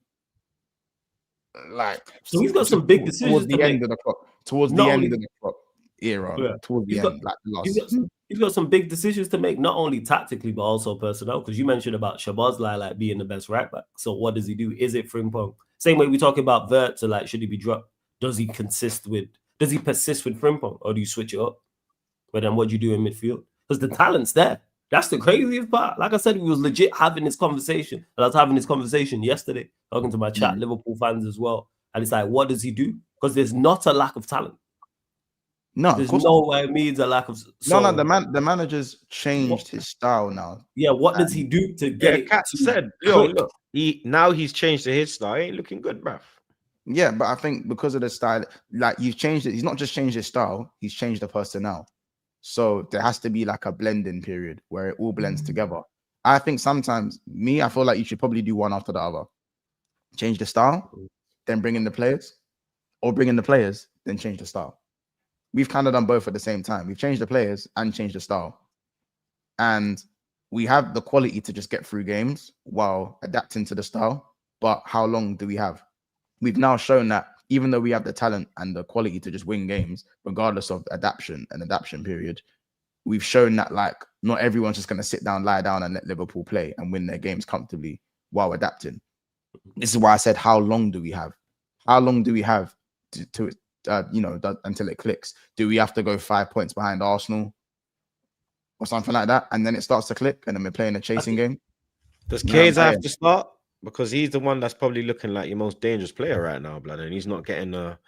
Like, So he's got some big decisions towards to the make. end of the clock. Towards Not the end only- of the clock era. Yeah. Towards the He's end, got- like the He's last. got some big decisions to make, not only tactically but also personnel. Because you mentioned about Shabazz like being the best right back. So what does he do? Is it Frimpong? Same way we talk about Vert. So like, should he be dropped? Does he persist with Frimpong, or do you switch it up? But then what do you do in midfield? Because the talent's there. That's the craziest part. Like I said, we was legit having this conversation. And I was having this conversation yesterday, talking to my chat, Liverpool fans as well. And it's like, what does he do? Because there's not a lack of talent. No, There's no way it means a lack of. No. The manager's changed his style now. Yeah, what does he do to get it? Kat said, yo, look, he's changed to his style. He ain't looking good, bruv. Yeah, but I think because of the style, like you've changed it. He's not just changed his style; he's changed the personnel. So there has to be like a blending period where it all blends together. I think sometimes I feel like you should probably do one after the other. Change the style, then bring in the players, or bring in the players, then change the style. We've kind of done both at the same time. We've changed the players and changed the style. And we have the quality to just get through games while adapting to the style. But how long do we have? We've now shown that even though we have the talent and the quality to just win games, regardless of adaptation period, we've shown that like not everyone's just going to sit down, lie down and let Liverpool play and win their games comfortably while adapting. This is why I said, how long do we have? How long do we have to until it clicks? Do we have to go 5 points behind Arsenal or something like that, and then it starts to click, and then we're playing a chasing game? Does Keza have to start? Because he's the one that's probably looking like your most dangerous player right now, blood, and he's not getting a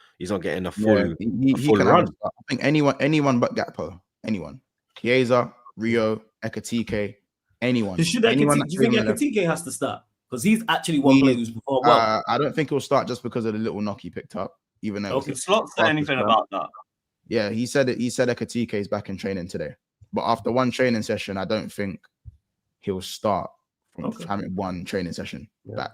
full, he full can run. I think anyone but Gakpo, anyone, Chiesa, Rio, Ekatike, anyone. Do you think Ekatike has to start? Because he's actually one player who's performed well. I don't think he'll start just because of the little knock he picked up. Even though Slot said anything about that? Yeah, he said it. He said Ekatike is back in training today, but after one training session, I don't think he'll start from having one training session back.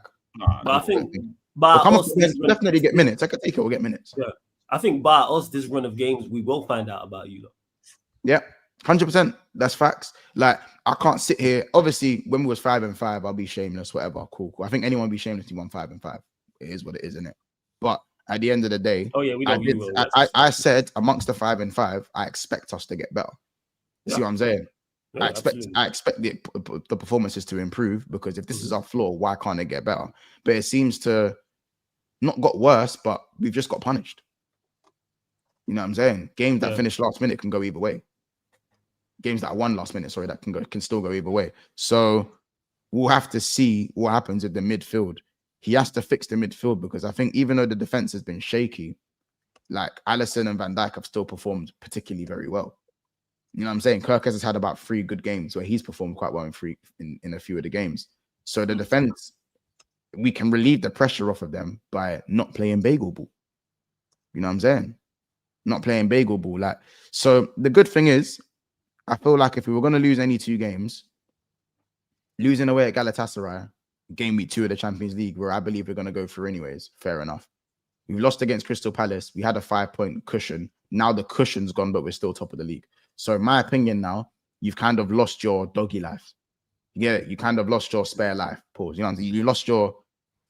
But I think, definitely get minutes. Ekatike will get minutes. Yeah, I think by us this run of games, we will find out about you. Yeah, 100%. That's facts. Like I can't sit here. Obviously, when we was 5-5, I'll be shameless. Whatever, cool. I think anyone will be shameless. He won 5-5. It is what it is, isn't it? But at the end of the day, I said amongst the 5-5, I expect us to get better. You see what I'm saying? Yeah, I expect the performances to improve, because if this is our floor, why can't it get better? But it seems to not got worse, but we've just got punished. You know what I'm saying? Games that finish last minute can go either way. Games that won last minute, that can still go either way. So we'll have to see what happens with the midfield. He has to fix the midfield, because I think even though the defense has been shaky, like Alisson and Van Dijk have still performed particularly very well. You know what I'm saying? Kirk has had about 3 good games where he's performed quite well in a few of the games. So the defense, we can relieve the pressure off of them by not playing bagel ball. You know what I'm saying? Not playing bagel ball. Like, so the good thing is, I feel like if we were going to lose any 2 games, losing away at Galatasaray, game week 2 of the Champions League, where I believe we're going to go through anyways, fair enough. We've lost against Crystal Palace. We had a 5-point cushion. Now the cushion's gone, but we're still top of the league. So in my opinion now, you've kind of lost your doggy life. Yeah, you kind of lost your spare life. Pause. You know, you lost your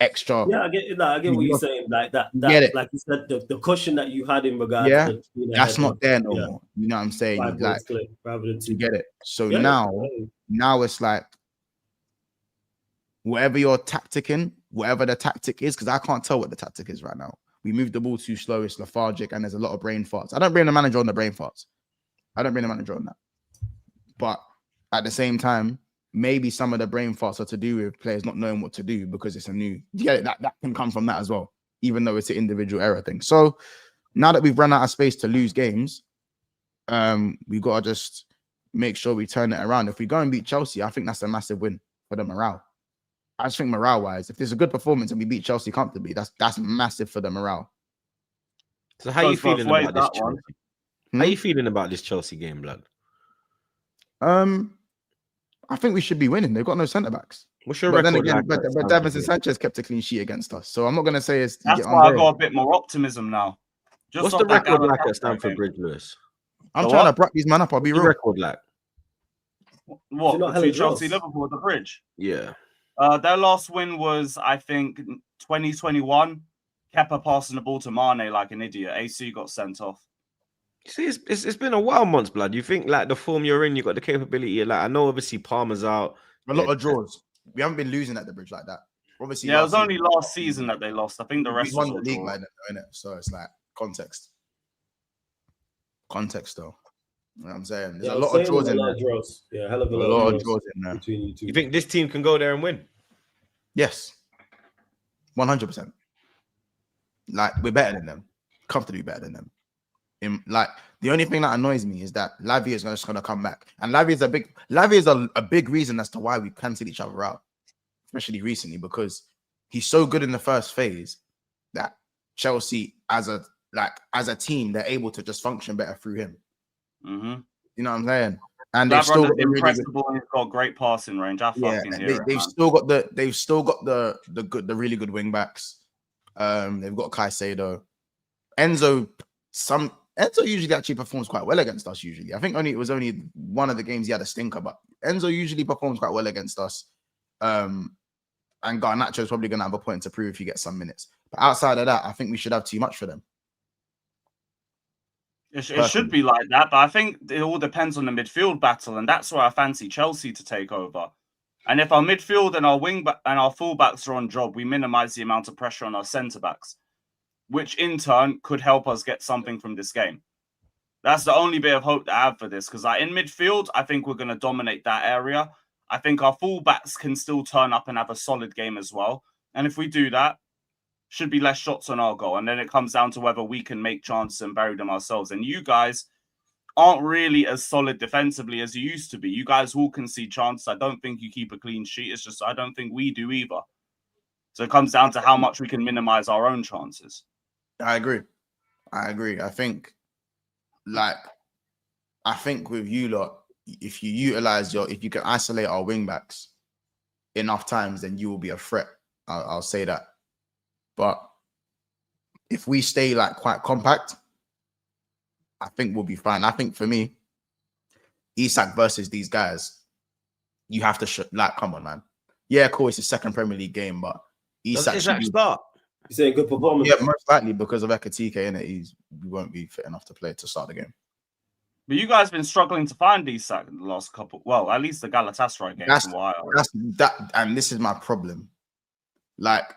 extra. Yeah, I get it. I get what you're saying. Like that like you said, the cushion that you had in regards to that's not there no more. You know what I'm saying? Like, rather than 2. You get it. So now it's like, whatever you're tacticing, whatever the tactic is, because I can't tell what the tactic is right now. We move the ball too slow, it's lethargic, and there's a lot of brain farts. I don't blame the manager on the brain farts. I don't blame the manager on that. But at the same time, maybe some of the brain farts are to do with players not knowing what to do, because it's a new. You get it? That can come from that as well, even though it's an individual error thing. So now that we've run out of space to lose games, we've got to just make sure we turn it around. If we go and beat Chelsea, I think that's a massive win for the morale. I just think morale-wise, if there's a good performance and we beat Chelsea comfortably, that's massive for the morale. So how are you feeling about this Chelsea? How are you feeling about this Chelsea game, blood? I think we should be winning. They've got no centre-backs. What's your record? But Davinson Sanchez kept a clean sheet against us. So I'm not going to say it's... That's why I got a bit more optimism now. What's the record like at Stamford Bridge, Lewis? I'm trying to bruck these man up. I'll be real. Record like? What? Between Chelsea, Liverpool at the Bridge? Yeah. Their last win was, I think, 2021. Kepa passing the ball to Mane like an idiot. AC got sent off. See, it's been a while, months, blood. You think like the form you're in, you got the capability. Like I know, obviously Palmer's out. A lot of draws. We haven't been losing at the Bridge like that. Obviously, Yeah, it was only last season that they lost. I think the we rest won was the all league draw. like that, innit? So it's like context. Context, though. You know what I'm saying? There's a lot of draws in there. Yeah, hell of A lot of draws in there. between you two. You think this team can go there and win? Yes. 100%. Like, we're better than them. Comfortably better than them. Like, the only thing that annoys me is that Lavia is just going to come back. And Lavia is a big reason as to why we cancelled each other out, especially recently, because he's so good in the first phase that Chelsea, as a team, they're able to just function better through him. Mm-hmm. You know what I'm saying? And They've they've still got really impressible. He's got great passing range. I fucking hear it. They've still got the really good wing backs. They've got Caicedo. Enzo usually actually performs quite well against us. Usually, I think it was only one of the games he had a stinker, but Enzo usually performs quite well against us. And Garnacho is probably going to have a point to prove if he gets some minutes. But outside of that, I think we should have too much for them. It should be like that, but I think it all depends on the midfield battle, and that's where I fancy Chelsea to take over. And if our midfield and our and our fullbacks are on job, we minimise the amount of pressure on our centre backs, which in turn could help us get something from this game. That's the only bit of hope that I have for this, because in midfield, I think we're going to dominate that area. I think our fullbacks can still turn up and have a solid game as well. And if we do that, should be less shots on our goal. And then it comes down to whether we can make chances and bury them ourselves. And you guys aren't really as solid defensively as you used to be. You guys all concede chances. I don't think you keep a clean sheet. It's just I don't think we do either. So it comes down to how much we can minimize our own chances. I agree. I think with you lot, if you can isolate our wing backs enough times, then you will be a threat. I'll say that. But if we stay like quite compact, I think we'll be fine. I think for me, Isak versus these guys, you have to come on, man. Yeah, cool, it's a second Premier League game, but Isak should start. You saying good performance? Yeah, most likely because of Ekatike, innit? We won't be fit enough to play to start the game. But you guys have been struggling to find Isak in the last couple. Well, at least the Galatasaray game. And this is my problem. Like,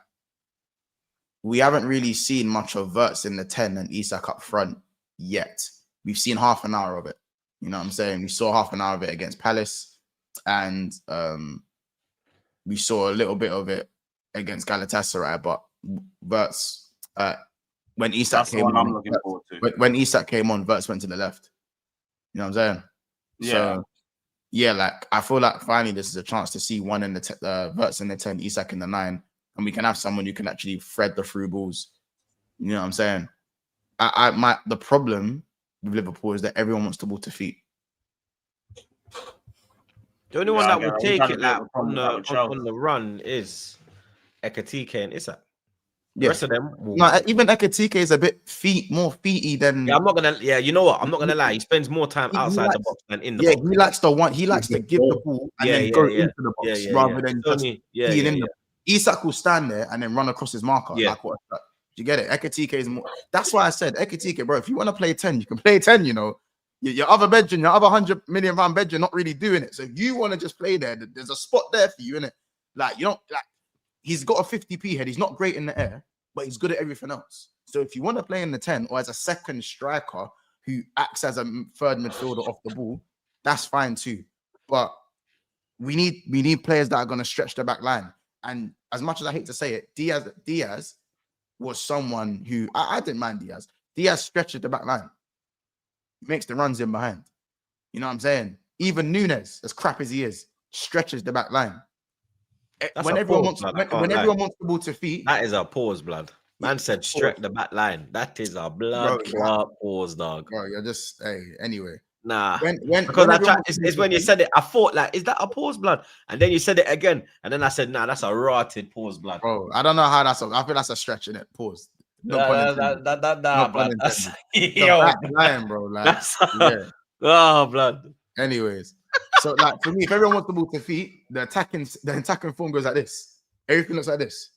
we haven't really seen much of Wirtz in the 10 and Isak up front yet. We've seen half an hour of it. You know what I'm saying? We saw half an hour of it against Palace, and we saw a little bit of it against Galatasaray. But Wirtz, when Isak came on, I'm looking forward to. When Isak came on, Wirtz went to the left. You know what I'm saying? Yeah. So, yeah, like I feel like finally this is a chance to see one in the Wirtz in the 10, Isak in the 9. And we can have someone who can actually thread the through balls. You know what I'm saying? The problem with Liverpool is that everyone wants the ball to feet. The only one that would take it like on the run is Ekatike and Isak. The rest of them, even Ekatike is a bit more feety than. Yeah, I'm not gonna. Yeah, you know what? I'm not gonna lie. He spends more time outside the box than in the box. Yeah, he likes to give the ball and then go into the box rather than just being in the. Isak will stand there and then run across his marker. Yeah. Like what? You get it? Ekatike is more. That's why I said Ekatike, bro. If you want to play 10, you can play 10. You know, your other bedroom, your other £100 million bed, you're not really doing it. So if you want to just play there, there's a spot there for you, innit? Like you don't like. He's got a 50p head. He's not great in the air, but he's good at everything else. So if you want to play in the 10 or as a second striker who acts as a third midfielder off the ball, that's fine too. But we need players that are going to stretch the back line. And as much as I hate to say it, Diaz was someone who I didn't mind Diaz. Diaz stretches the back line, makes the runs in behind. You know what I'm saying? Even Nunes, as crap as he is, stretches the back line. When everyone wants the ball to feet, that is a pause, blood. Man said stretch the back line. That is a blood pause, dog. Bro, you're just anyway. Nah, it's when you said it, I thought like, is that a pause, blood? And then you said it again, and then I said, nah, that's a rotted pause, blood. Bro, I don't know how that's. I feel that's a stretch in it. Pause. Blood. That's lying, bro. Like, Oh, blood. Anyways, So like for me, if everyone wants the ball to feet, the attacking form goes like this. Everything looks like this.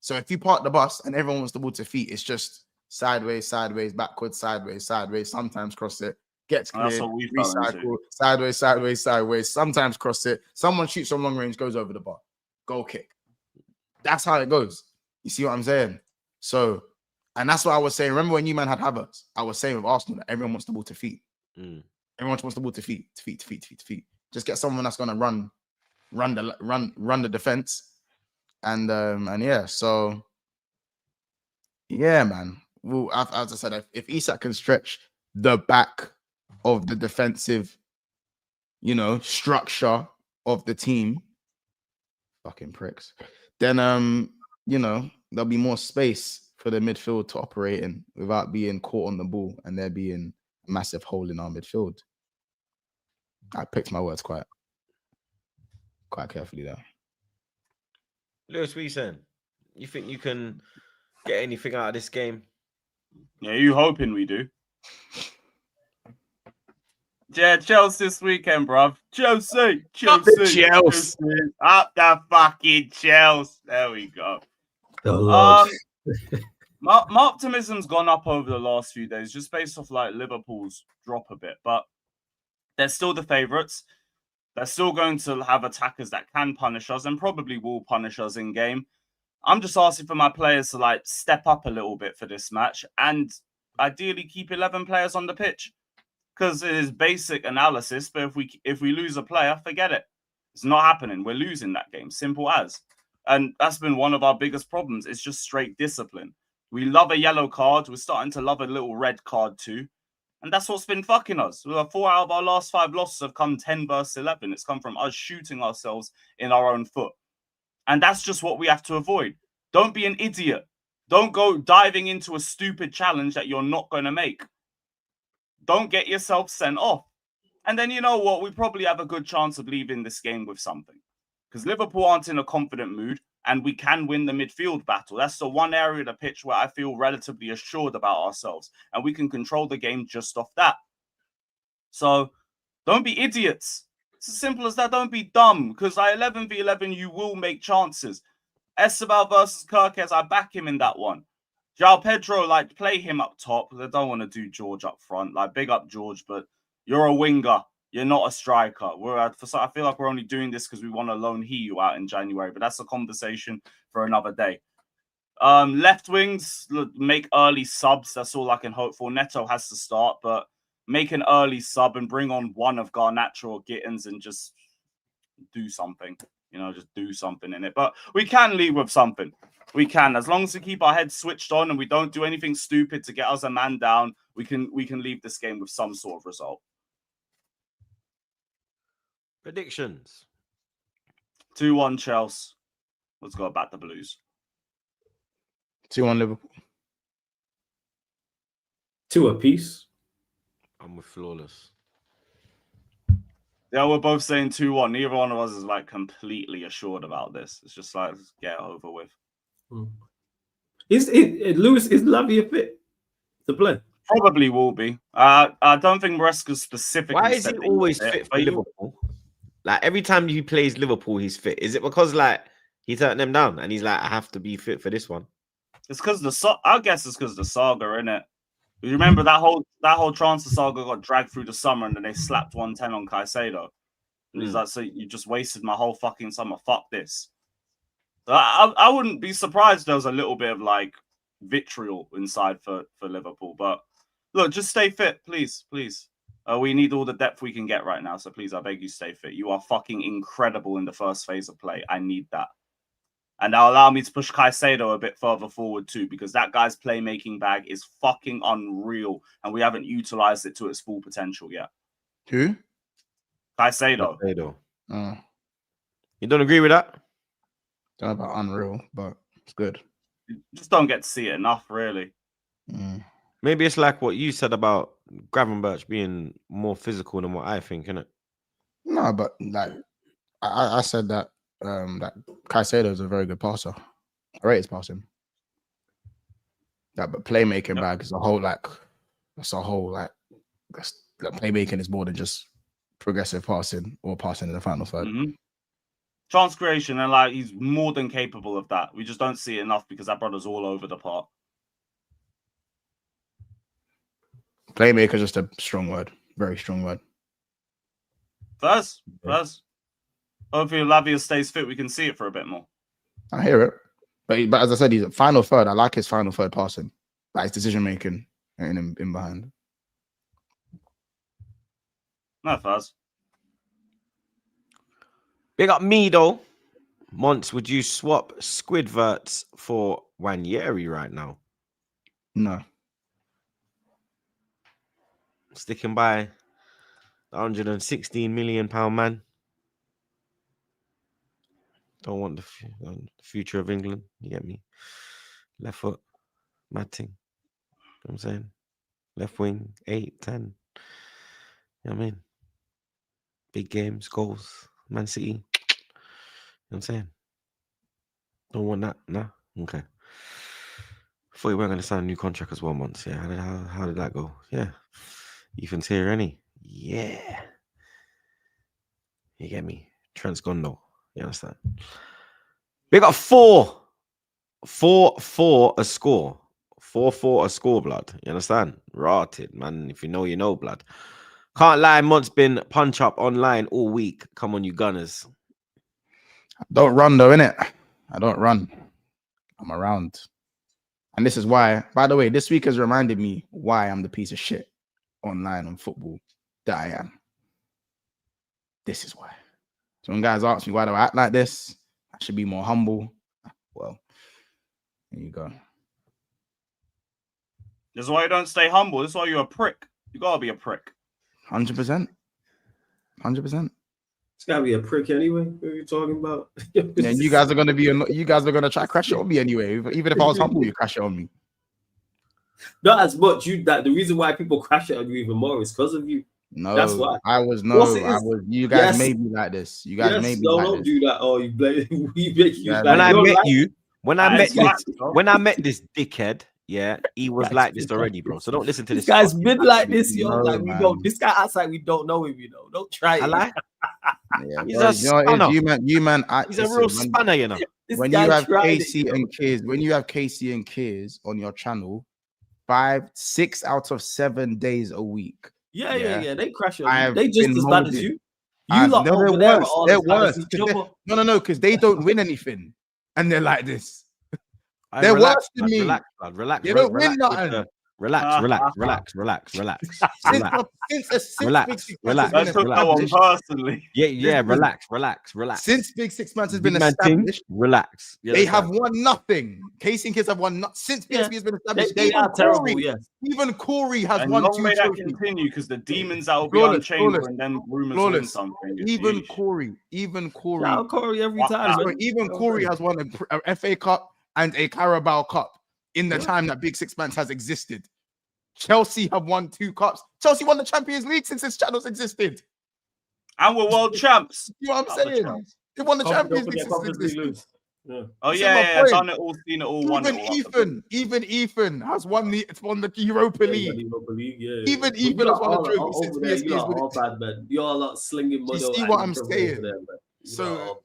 So if you park the bus and everyone wants the ball to feet, it's just sideways, sideways, backwards, sideways, sideways. Sometimes cross it, gets And that's cleared, what we fell into. recycle, sideways, sideways, sideways. Sometimes cross it. Someone shoots from long range, goes over the bar, goal kick. That's how it goes. You see what I'm saying? So, and that's what I was saying. Remember when you man had Havertz? I was saying with Arsenal that everyone wants the ball to feet. Everyone wants the ball to feet. Just get someone that's gonna run the defense, and yeah. So yeah, man. Well, as I said, if Isak can stretch the back of the defensive, structure of the team, fucking pricks, then there'll be more space for the midfield to operate in without being caught on the ball and there being a massive hole in our midfield. I picked my words quite carefully there. Lewis, what are you saying? You think you can get anything out of this game? Yeah, you hoping we do? Yeah, Chelsea this weekend, bruv. Chelsea. Up the fucking Chelsea. There we go. My optimism's gone up over the last few days, just based off like Liverpool's drop a bit, but they're still the favourites. They're still going to have attackers that can punish us and probably will punish us in game. I'm just asking for my players to like step up a little bit for this match and ideally keep 11 players on the pitch, because it is basic analysis. But if we lose a player, forget it. It's not happening. We're losing that game. Simple as. And that's been one of our biggest problems. It's just straight discipline. We love a yellow card. We're starting to love a little red card too. And that's what's been fucking us. 4 out of our last 5 losses have come 10 versus 11. It's come from us shooting ourselves in our own foot. And that's just what we have to avoid. Don't be an idiot. Don't go diving into a stupid challenge that you're not going to make. Don't get yourself sent off. And then you know what? We probably have a good chance of leaving this game with something. Because Liverpool aren't in a confident mood and we can win the midfield battle. That's the one area of the pitch where I feel relatively assured about ourselves. And we can control the game just off that. So don't be idiots. It's as simple as that. Don't be dumb. Because at 11v11, you will make chances. Esteban versus Kirkes, I back him in that one. João Pedro, like, play him up top. I don't want to do George up front. Like, big up George, but you're a winger. You're not a striker. I feel like we're only doing this because we want to loan you out in January, but that's a conversation for another day. Left wings, make early subs. That's all I can hope for. Neto has to start, but make an early sub and bring on one of Garnacho or Gittins and just do something. Just do something in it. But we can leave with something. We can, as long as we keep our heads switched on and we don't do anything stupid to get us a man down. We can leave this game with some sort of result. Predictions. 2-1 Chelsea. Let's go about the Blues. 2-1 Liverpool. 2 apiece. I'm with Flawless. Yeah, we're both saying 2-1. Neither one of us is like completely assured about this. It's just like, let's get it over with. Is Lavia fit to play? Probably will be. I don't think Maresca's specifically. Why is he always fit for Liverpool? Like every time he plays Liverpool, he's fit. Is it because like he turned them down and he's like, I have to be fit for this one? It's because I guess it's because the saga, innit? You remember that whole transfer saga got dragged through the summer and then they slapped 110 on Caicedo. And he's like, so you just wasted my whole fucking summer. Fuck this. I wouldn't be surprised there was a little bit of like vitriol inside for Liverpool. But look, just stay fit, please. We need all the depth we can get right now. So please, I beg you, stay fit. You are fucking incredible in the first phase of play. I need that. And now allow me to push Caicedo a bit further forward too, because that guy's playmaking bag is fucking unreal. And we haven't utilized it to its full potential yet. Who? Caicedo. You don't agree with that? Don't know about unreal, but it's good. You just don't get to see it enough, really. Maybe it's like what you said about Gravenberch being more physical than what I think, innit? No, but like I said that that Caicedo is a very good passer. I rate his passing. But playmaking bag is a whole like the playmaking is more than just progressive passing or passing in the final third. Chance creation, and like he's more than capable of that. We just don't see it enough because that brother's all over the park. Playmaker is just a strong word, very strong word. First. Hopefully, Lavia stays fit. We can see it for a bit more. I hear it, but as I said, he's a final third. I like his final third passing, like his decision making in behind. No, Faz. Big up me though. Monts, would you swap Squidverts for Wanyeri right now? No. Sticking by the £116 million man. Don't want the future of England. You get me? Left foot, mad thing. You know what I'm saying? Left wing, 8, 10. You know what I mean? Big games, goals, Man City. You know what I'm saying? Don't want that, nah? Okay. Thought you weren't going to sign a new contract as well, Monts. Yeah, how did that go? Yeah. Ethan's here, any? Yeah. You get me? Trent's gone though. You understand? We got 4-4 a score. 4-4 a score, blood. You understand? Rotted, man. If you know, you know, blood. Can't lie, Mont's been punch up online all week. Come on, you gunners. I don't run though, innit? I don't run. I'm around. And this is why, by the way, this week has reminded me why I'm the piece of shit online on football that I am. This is why. So when guys ask me why do I act like this, I should be more humble. Well, there you go. This is why you don't stay humble. This is why you're a prick. You gotta be a prick. 100%. 100%. It's gotta be a prick anyway. What are you talking about? Yeah, you guys are gonna try to crash it on me anyway. Even if I was humble, you crash it on me. Not as much. The reason why people crash it on you even more is because of you. No, that's why. You guys made me like this. You guys made me like don't this. do that. Oh, you blame. We make you. When I met this dickhead, yeah, he was like this already, bro. So don't listen to this. This guy's been like this, yo. No, like we don't. This guy acts like we don't know him, you know. Don't try it. Lie? Yeah, He's bro, a spanner. You man, He's a real spanner, you know. When you have Casey and Kiz on your channel, 5, 6 out of 7 days a week. Yeah. They crash it on you. They just as bad as you. They're worse. No, because they don't win anything, and they're like this. They're worse than me. Relax. They don't win nothing. Relax. Relax. Personally. Yeah. Relax. Since Big Six Months has been established, relax. They have won nothing. Casey and Kids have won nothing since BSB has been established. They are terrible. Yes. Even Corey has won 2 may trophies. That continue because the demons that will be unchained and then rumors win something. Even Corey. Now Corey every time. Even Corey has won a FA Cup and a Carabao Cup in the time that Big Six Months has existed. Chelsea have won 2 cups. Chelsea won the Champions League since its channels existed. And we're world champs. You know what I'm saying? They won the Champions League since it existed. Yeah. Oh yeah, done it all, seen it all, won it all. Even Ethan has won the Europa League. Even Ethan has won the trophy since BSB. You're a lot slinging money. You see what I'm saying? So,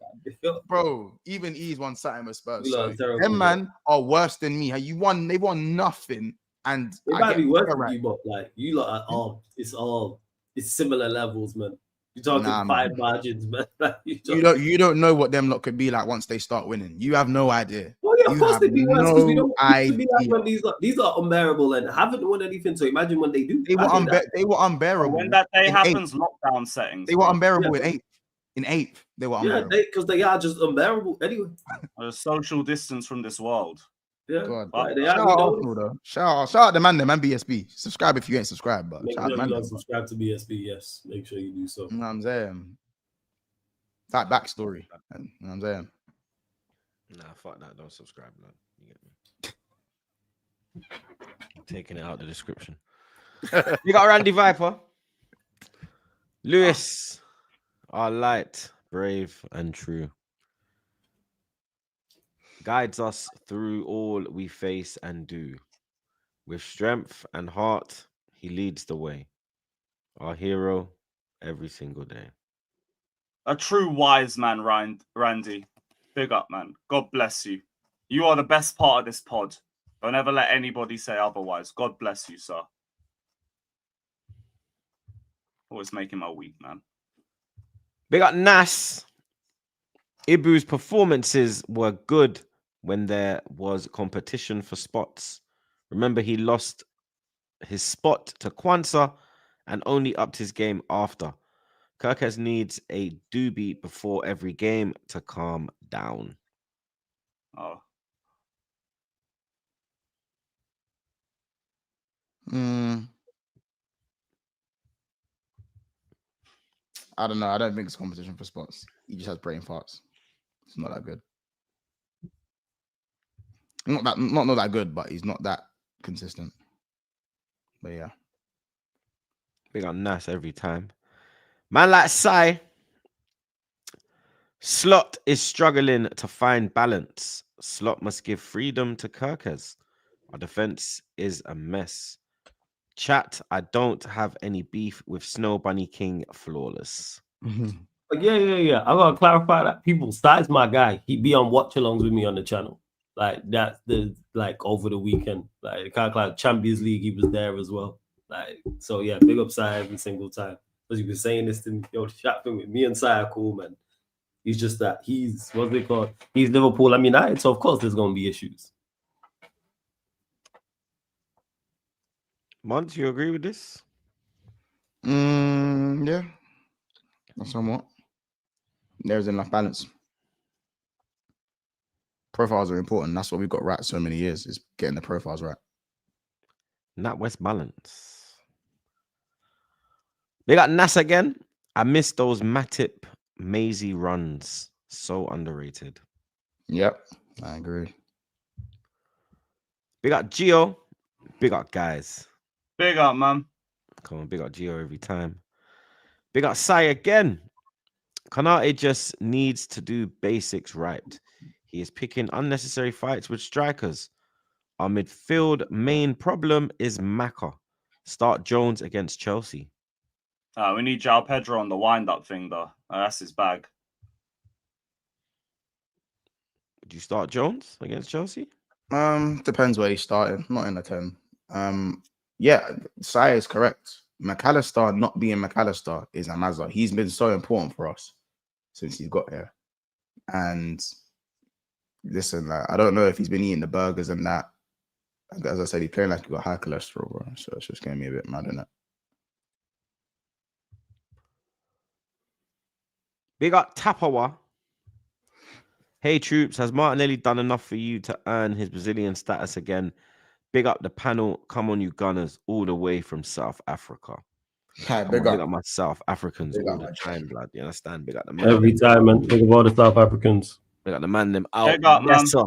bro, even E's won something with Spurs. So them man are worse than me. They won nothing, and it might be worse than you, but like you lot are it's similar levels, man. You're talking 5 margins, man. You don't know what them lot could be like once they start winning. You have no idea. Well, yeah, of course they'd be worse because we don't idea. When these are unbearable and haven't won anything. So imagine when they do. They were unbearable. When that day happens, lockdown settings. They were unbearable in 8th. They were unbearable. Because they are just unbearable anyway. A social distance from this world. Yeah, shout out the man, BSB. Subscribe if you ain't subscribed, but make sure you subscribe to BSB. Yes, make sure you do so. You know what I'm saying? That backstory. You know what I'm saying? Nah, fuck that. Don't subscribe, man. You get me? I'm taking it out of the description. You got Randy Viper, Lewis, our light, brave, and true. Guides us through all we face and do. With strength and heart, he leads the way. Our hero, every single day. A true wise man, Randy. Big up, man. God bless you. You are the best part of this pod. Don't ever let anybody say otherwise. God bless you, sir. Always making my week, man. Big up Nas. Ibu's performances were good when there was competition for spots. Remember, he lost his spot to Kwanzaa and only upped his game after. Kirkes needs a doobie before every game to calm down. Oh. I don't know. I don't think it's competition for spots. He just has brain farts. It's not that good. Not that good, but he's not that consistent. But yeah. Big on Nas every time. Man like Sai. Slot is struggling to find balance. Slot must give freedom to Kirkes. Our defense is a mess. Chat, I don't have any beef with Snow Bunny King Flawless. But yeah. I gotta clarify that. People, Sai's my guy. He be on watch-alongs with me on the channel. Like that's the over the weekend. Like kind of like Champions League, he was there as well. Like so, yeah. Big up Sai every single time. As you've been saying this to me, yo, chat with me and Sai are cool, man. He's just that he's what's it called? He's Liverpool. I'm United, so of course there's gonna be issues. Mont, you agree with this? Yeah. Somewhat. There's enough balance. Profiles are important. That's what we've got right so many years, is getting the profiles right. NatWest balance. They got Nas again. I miss those Matip Maisie runs. So underrated. Yep, I agree. Big up Gio. Big up guys. Big up, man. Come on, big up Gio every time. Big up Sai again. Konate just needs to do basics right. He is picking unnecessary fights with strikers. Our midfield main problem is Maka. Start Jones against Chelsea. We need João Pedro on the wind-up thing, though. That's his bag. Would you start Jones against Chelsea? Depends where he's starting. Not in the 10. Yeah, Sai is correct. McAllister not being McAllister is Amaza. He's been so important for us since he's got here. And listen, I don't know if he's been eating the burgers and that. As I said, he's playing like he got high cholesterol, bro. So it's just getting me a bit mad, isn't it? Big up Tapawa. Hey troops, has Martinelli done enough for you to earn his Brazilian status again? Big up the panel. Come on, you Gunners, all the way from South Africa. Big up my South Africans all the time, blood. You understand? Big up the man. Every time, man. Big up all the South Africans. Big up the man them out. Big up, man. Sir.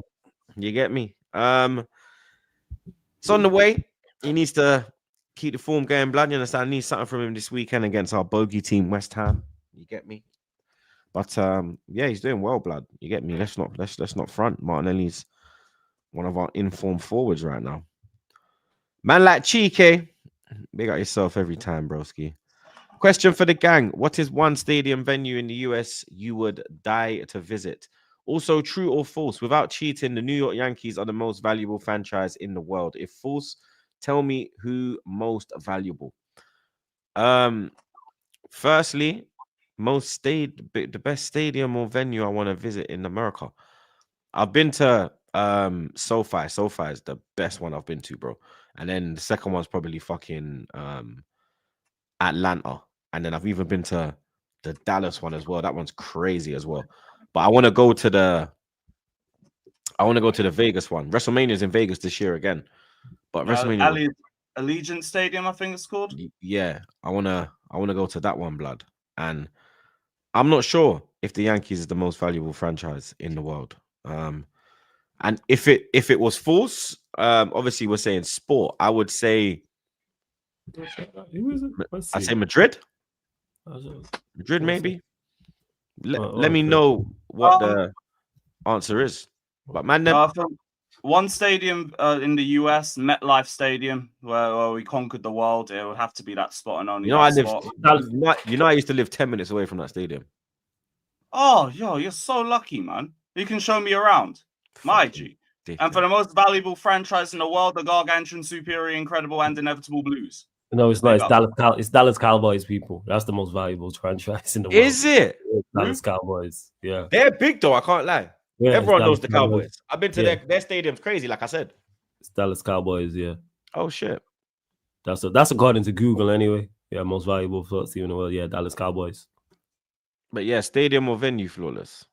You get me? It's on the way. He needs to keep the form going, blood. You understand? I need something from him this weekend against our bogey team, West Ham. You get me? But yeah, he's doing well, blood. You get me? Let's not front. Martinelli's one of our informed forwards right now. Man like Chike, big up yourself every time, broski. Question for the gang: what is one stadium venue in the US you would die to visit? Also, true or false? Without cheating, the New York Yankees are the most valuable franchise in the world. If false, tell me who most valuable. Firstly, the best stadium or venue I want to visit in America. I've been to SoFi. SoFi is the best one I've been to, bro. And then the second one's probably fucking Atlanta. And then I've even been to the Dallas one as well. That one's crazy as well. But I want to go to the Vegas one. WrestleMania's in Vegas this year again. But WrestleMania Allegiant Stadium, I think it's called. Yeah, I wanna go to that one, blood. And I'm not sure if the Yankees is the most valuable franchise in the world. And if it was false, obviously we're saying sport. I would say Who is it? I say Madrid. Madrid, maybe. Let me know what the answer is. But man, No, one stadium in the US, MetLife Stadium, where we conquered the world. It would have to be that spot and only You know, I that lived. spot. You know, I used to live 10 minutes away from that stadium. Oh, yo, you're so lucky, man. You can show me around. My G. And for the most valuable franchise in the world, the gargantuan, superior, incredible, and inevitable Blues. No, it's not. It's Dallas Cowboys, people. That's the most valuable franchise in the world. Is it? Dallas Cowboys. Yeah. They're big though, I can't lie. Yeah, everyone knows Dallas the Cowboys. I've been to their stadium's crazy, like I said. It's Dallas Cowboys, yeah. Oh shit. That's according to Google anyway. Yeah, most valuable sports team in the world. Yeah, Dallas Cowboys. But yeah, stadium or venue, flawless.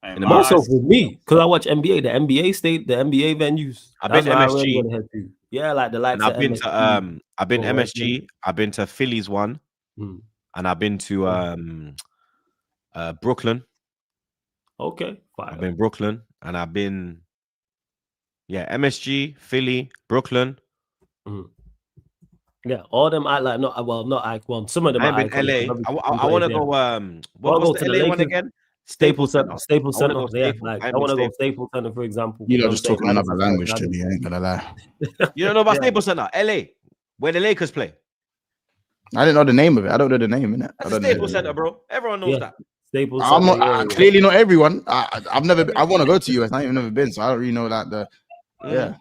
Hey, Also for me, because I watch NBA, the NBA venues. I've been That's MSG. where I really want to head to. Yeah, like the likes And I've of been MSG. to I've been MSG. I've been to Phillies one, Hmm. and I've been to Brooklyn. Okay, fine. I've been Brooklyn, and I've been MSG, Philly, Brooklyn. Mhm. Yeah, all them I like not icon. Some of them I've are been LA. iconic. I want to go. What's the LA one again? Staples Center. Staples I wanna Center. go Yeah, Staples. like I I ain't want to been go Staples Center, for example. You know, just talking another Madison language Square to me. I ain't gonna lie. You don't know about Yeah. Staples Center, LA, where the Lakers play. I didn't know the name of it. I don't know the name, innit? That's a Staples Center, bro. Everyone knows that. Staples I'm Center. not clearly not everyone. I've never. I want to go to US. I ain't never been, so I don't really know that. Yeah.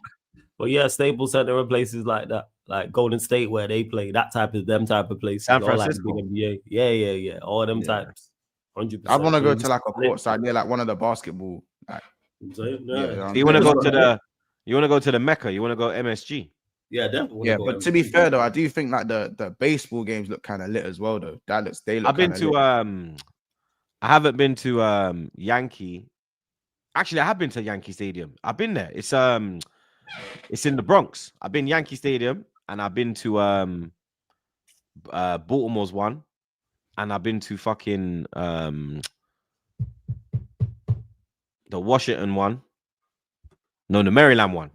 But yeah, Staples Center and places like that, like Golden State, where they play that type of places. San All like Francisco. big NBA. Yeah. All them types. 100%. I want to go to like a courtside, like one of the basketball. Like, So you want to go to the? You want to go to the Mecca? You want to go MSG? Yeah, definitely. Yeah, but to be fair though, I do think like the baseball games look kind of lit as well though. They look. I've been to lit. I haven't been to Yankee. Actually, I have been to Yankee Stadium. I've been there. It's in the Bronx. I've been Yankee Stadium, and I've been to Baltimore's one, and I've been to fucking the Washington one. No, the Maryland one.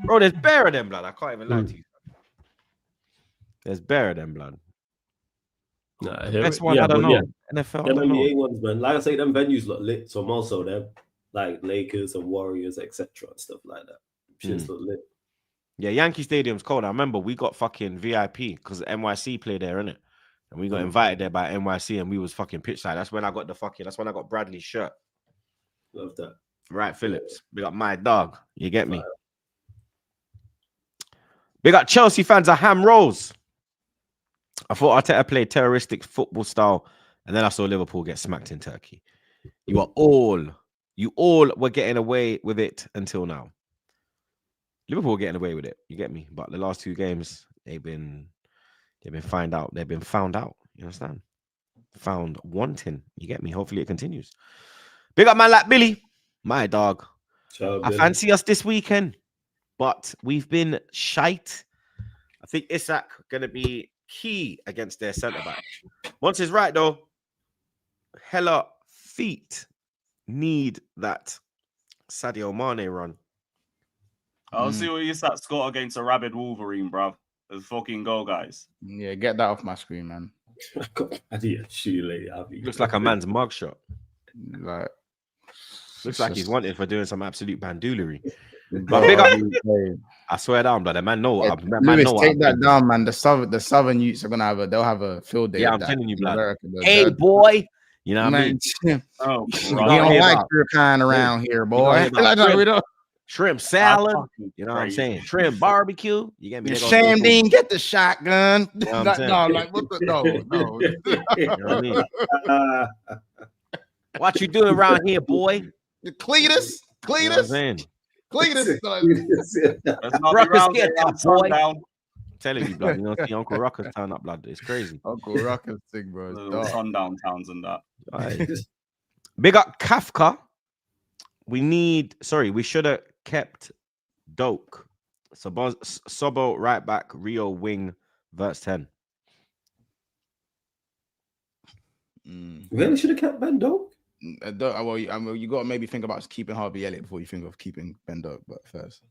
Bro, there's bare of them, blood. I can't even lie to you. There's bare of them, blood. Nah, Best one, I don't know. Yeah. NFL, I Them don't know. NBA ones, man. Like I say, them venues look lit. So more so them, like Lakers and Warriors, etc. and stuff like that. Shit's look lit. Yeah, Yankee Stadium's cold. I remember we got fucking VIP because NYC played there, innit? And we got invited there by NYC, and we was fucking pitch side. That's when I got Bradley's shirt. Love that. Right, Phillips. Big up my dog. You get me? Big up Chelsea fans of Ham Rolls. I thought Arteta played terroristic football style, and then I saw Liverpool get smacked in Turkey. You all were getting away with it until now. Liverpool were getting away with it. You get me? But the last two games, they've been found out. They've been found out. You understand? Found wanting. You get me? Hopefully it continues. Big up man like Billy, my dog. I fancy us this weekend, but we've been shite. I think Isak gonna be key against their centre back. Once is right though. Hella feet need that Sadio Mane run. I'll see what Isak scored against a rabid Wolverine, bruv. There's fucking goal, guys. Yeah, get that off my screen, man. Looks like a man's mugshot. Like, looks like he's wanted for doing some absolute bandoolery. But big up, I swear down, blood. The man know. Yeah, take that down, man. The southern youths are gonna have a field day. Yeah, I'm telling you, blood. Hey, boy. You know what I mean? Oh, we don't like your kind around here, boy. Shrimp salad. You know what I'm saying? Shrimp barbecue. You get me? Sham Dean, get the shotgun. You know what No, like what the no. You know what I mean? What you doing around here, boy? The Cletus. You know what I'm saying? Cletus. Ruckus, get that boy. I'm telling you, blood. You know, see Uncle Ruckus turn up, blood. It's crazy. Uncle Ruckus thing, bro. Sundown towns and that. Right. Big up Kafka. We should have kept Doak. Sobo right back, Rio wing, verse 10. Really should have kept Ben Doak. Well, you got to maybe think about keeping Harvey Elliott before you think of keeping Ben Doak. But first,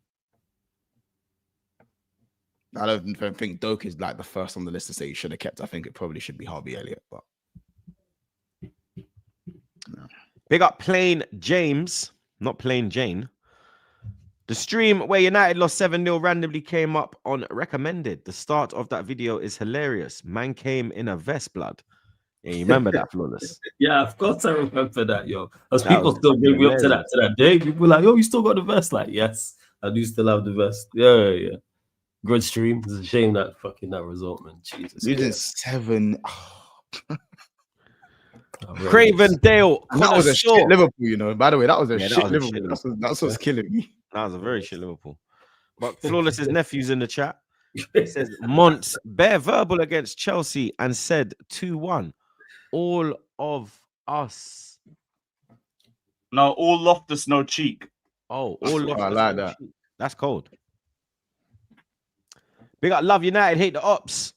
I don't think Doak is like the first on the list to say you should have kept. I think it probably should be Harvey Elliott. But no. Big up Plain James, not Plain Jane. The stream where United lost 7-0 randomly came up on recommended. The start of that video is hilarious. Man came in a vest, blood. Yeah, you remember that, Flawless? Yeah, of course I remember that, yo. As That people was still bring me up to hilarious. that day. People were like, yo, you still got the vest? Like, yes, I do still have the vest. Yeah. Good stream. It's a shame that result, man. Jesus. Losing Christ. 7. Craven Dale. And that was a shit Liverpool, you know. By the way, that was a Yeah, that shit was a Liverpool. shit That's what's killing me. That was a very shit Liverpool. But Flawless's nephew's in the chat. He says, Monts, bare verbal against Chelsea and said 2-1. All of us. No, all Loftus, no cheek. Oh, all of I us. like that. That's cold. Big up Love United, hate the ops.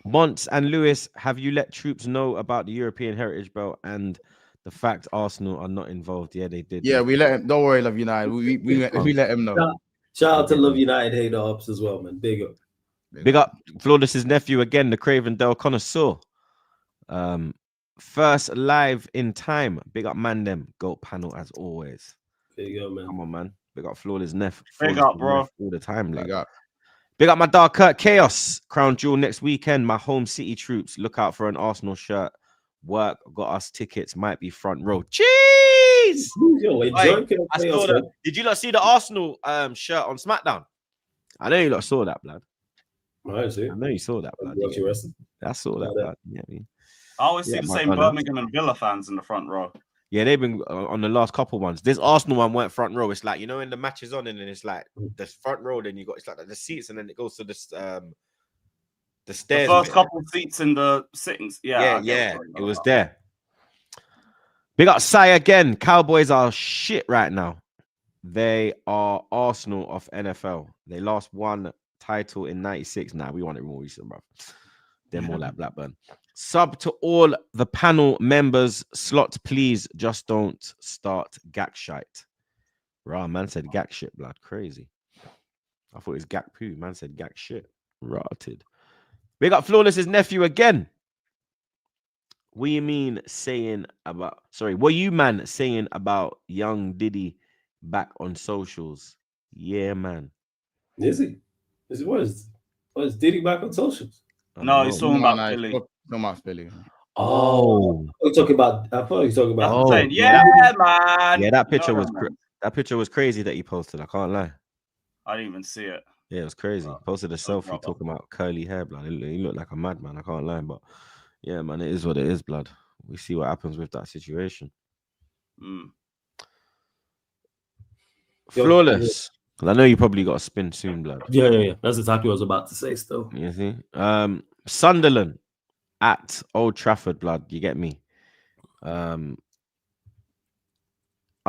Monts and Lewis, have you let troops know about the European Heritage Belt and the fact Arsenal are not involved? Yeah, they did. Yeah, we let him. Don't worry, Love United. We let him know. Shout out to Love United, hate the ops as well, man. Big up. Big up Flawless's nephew again, the Craven Dale connoisseur. First live in time. Big up Mandem. GOAT panel as always. Big up, man. Come on, man. Big up Flawless Neff. Big up, bro. All the time. Big up. Big up my Dark Kurt Chaos. Crown Jewel next weekend. My home city troops. Look out for an Arsenal shirt. Work got us tickets. Might be front row. Jeez. Yo, I saw that. Did you not see the Arsenal shirt on SmackDown? I know you lot saw that, blood. I know you saw that, blood. I saw that, blood. You know what I mean? I always see the same Birmingham and Villa fans in the front row. Yeah, they've been on the last couple ones. This Arsenal one went front row. It's like, you know, when the match is on and then it's like the front row, then you got, it's like the seats and then it goes to the stairs. The first couple seats in the sittings. Yeah, it was there. Big up Sai again. Cowboys are shit right now. They are Arsenal of NFL. They lost one title in 96. Nah, we want it more recent, bro. They're more like Blackburn. Sub to all the panel members. Slot, please. Just don't start gack shite. Rah, man said gack shit, blood. Crazy. I thought it was gack poo. Man said gack shit. Rotted. Big up Flawless's nephew again. What you man saying about young Diddy back on socials? Yeah, man. Is he? What is Diddy back on socials? No, he's talking about Philly. Talking about Philly. Oh, I thought he was talking about. Man. Yeah, that picture was crazy that he posted. I can't lie. I didn't even see it. Yeah, it was crazy. Posted a selfie talking about curly hair, blood. He looked like a madman. I can't lie, but yeah, man, it is what it is, blood. We see what happens with that situation. Flawless. Because I know you probably got a spin soon, blood. Yeah. That's exactly what I was about to say still. You see? Sunderland at Old Trafford, blood. You get me? Are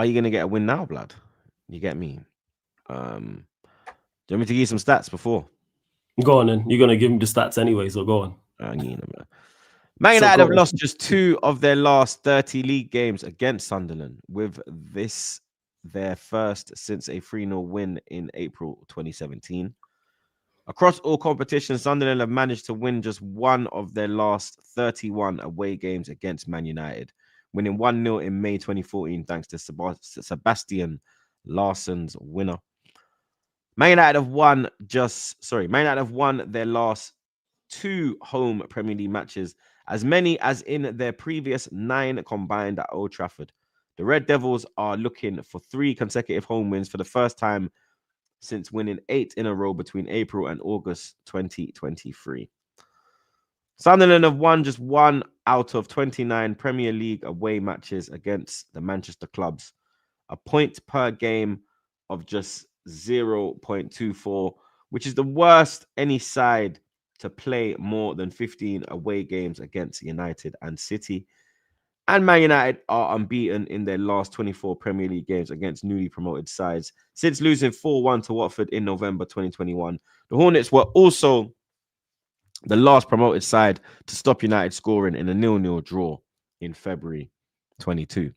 you going to get a win now, blood? You get me? Do you want me to give you some stats before? Go on, then. You're going to give me the stats anyway, so go on. Man United have lost just 2 of their last 30 league games against Sunderland, with this their first since a 3-0 win in April 2017. Across all competitions, Sunderland have managed to win just 1 of their last 31 away games against Man United, winning 1-0 in May 2014 thanks to Sebastian Larsson's winner. Man United have won their last 2 home Premier League matches, as many as in their previous 9 combined at Old Trafford. The Red Devils are looking for 3 consecutive home wins for the first time since winning 8 in a row between April and August 2023. Sunderland have won just 1 out of 29 Premier League away matches against the Manchester clubs, a point per game of just 0.24, which is the worst any side to play more than 15 away games against United and City. And Man United are unbeaten in their last 24 Premier League games against newly promoted sides since losing 4-1 to Watford in November 2021. The Hornets were also the last promoted side to stop United scoring in a 0-0 draw in February 22.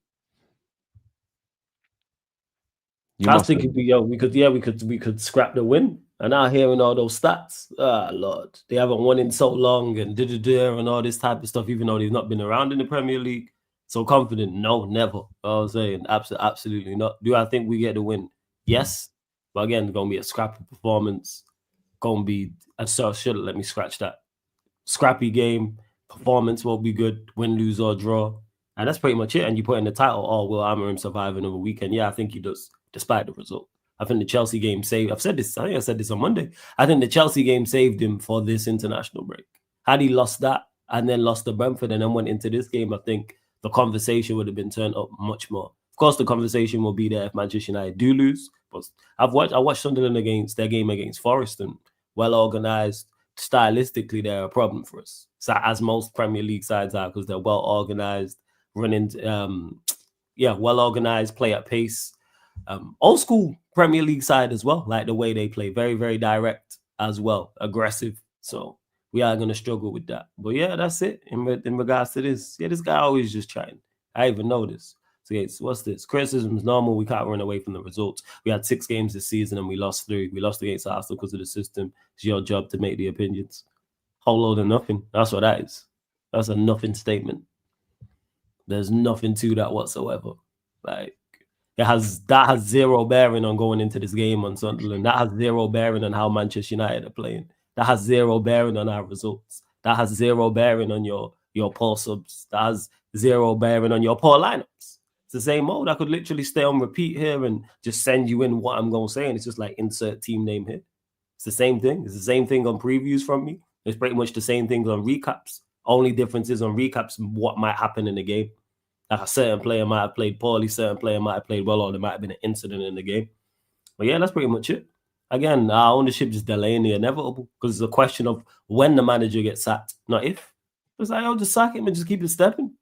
I was thinking, we could scrap the win. And now hearing all those stats, Lord, they haven't won in so long and and all this type of stuff, even though they've not been around in the Premier League. So confident? No, never. I was saying absolutely not. Do I think we get the win? Yes. But again, it's going to be a scrappy performance. Going to be, let me scratch that. Scrappy game. Performance will be good. Win, lose, or draw. And that's pretty much it. And you put in the title, oh, will Amorim survive another weekend? Yeah, I think he does, despite the result. I think the Chelsea game saved. I think I said this on Monday. I think the Chelsea game saved him for this international break. Had he lost that and then lost to Brentford and then went into this game, I think the conversation would have been turned up much more. Of course, the conversation will be there if Manchester United do lose. But I watched Sunderland against their game against Forest, and well organized. Stylistically, they're a problem for us. So as most Premier League sides are, because they're well organized, running, well organized, play at pace. Old school Premier League side as well, like the way they play, very, very direct as well, aggressive. So we are going to struggle with that. But yeah, that's it in regards to this. Yeah, this guy always just trying. I even know this. So yeah, what's this? Criticism is normal. We can't run away from the results. We had 6 games this season and we lost 3. We lost against Arsenal because of the system. It's your job to make the opinions. Whole load of nothing. That's what that is. That's a nothing statement. There's nothing to that whatsoever. Like, that has zero bearing on going into this game on Sunderland. That has zero bearing on how Manchester United are playing. That has zero bearing on our results. That has zero bearing on your poor subs. That has zero bearing on your poor lineups. It's the same mode. I could literally stay on repeat here and just send you in what I'm going to say. And it's just like insert team name here. It's the same thing. It's the same thing on previews from me. It's pretty much the same things on recaps. Only difference is on recaps what might happen in the game. Like a certain player might have played poorly, certain player might have played well, or there might have been an incident in the game. But yeah, that's pretty much it. Again, our ownership is delaying the inevitable because it's a question of when the manager gets sacked, not if. It's like, I'll just sack him and just keep it stepping.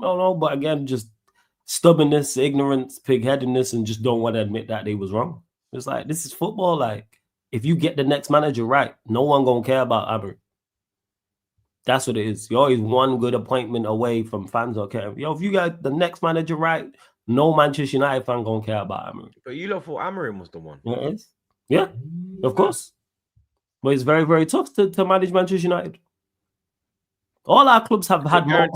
I don't know, but again, just stubbornness, ignorance, pig-headedness, and just don't want to admit that they was wrong. It's like, this is football. Like, if you get the next manager right, no one going to care about Amorim. That's what it is. You're always one good appointment away from fans or care. If you got the next manager right, no Manchester United fan going to care about Amorim. But you lot thought Amorim was the one. It is. Yeah, of course. But it's very, very tough to manage Manchester United. All our clubs have had more.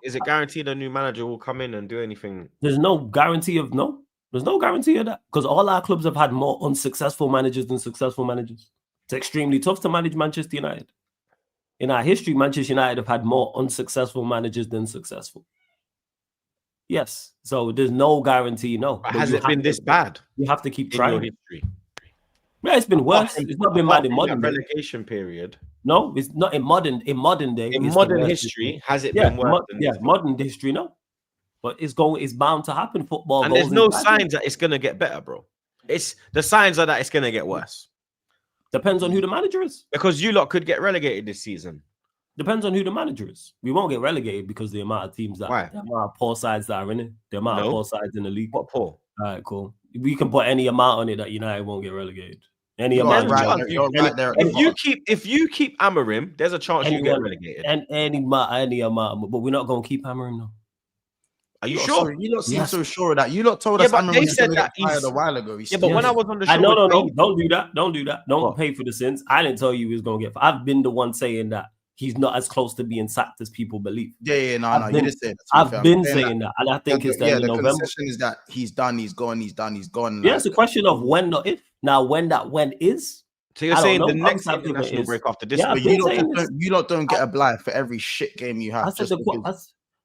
Is it guaranteed a new manager will come in and do anything? There's no guarantee of no. There's no guarantee of that because all our clubs have had more unsuccessful managers than successful managers. It's extremely tough to manage Manchester United. In our history, Manchester United have had more unsuccessful managers than successful. Yes. So there's no guarantee, no. But has it been this bad? You have to keep trying. In your history? Yeah, it's been worse. It's not been bad in modern day. Relegation period. No, it's not in modern day. In modern history, has it been worse? Modern history, no. But it's bound to happen. Football. And there's no signs that it's gonna get better, bro. The signs are that it's gonna get worse. Depends on who the manager is. Because you lot could get relegated this season. Depends on who the manager is. We won't get relegated because the amount of teams the amount of poor sides that are in it, the amount of poor sides in the league. What poor? All right, cool. We can put any amount on it that United won't get relegated. Any amount. If you keep Amorim, there's a chance you get relegated. And any amount, but we're not going to keep Amorim now. Are you sure? You lot seem so sure of that. You lot told us Amorim was going to get fired a while ago. But when I was on the show, no, don't do that. Don't do that. Don't pay for the sins. I didn't tell you he was going to get fired. I've been the one saying that he's not as close to being sacked as people believe. No. You just said I've been saying that, and I think it's the November. Concession is that he's done, he's gone. Yeah, it's a question of when, not if. Now, when is. So you're saying the next international break after this? Yeah, you lot don't get a blind for every shit game you have.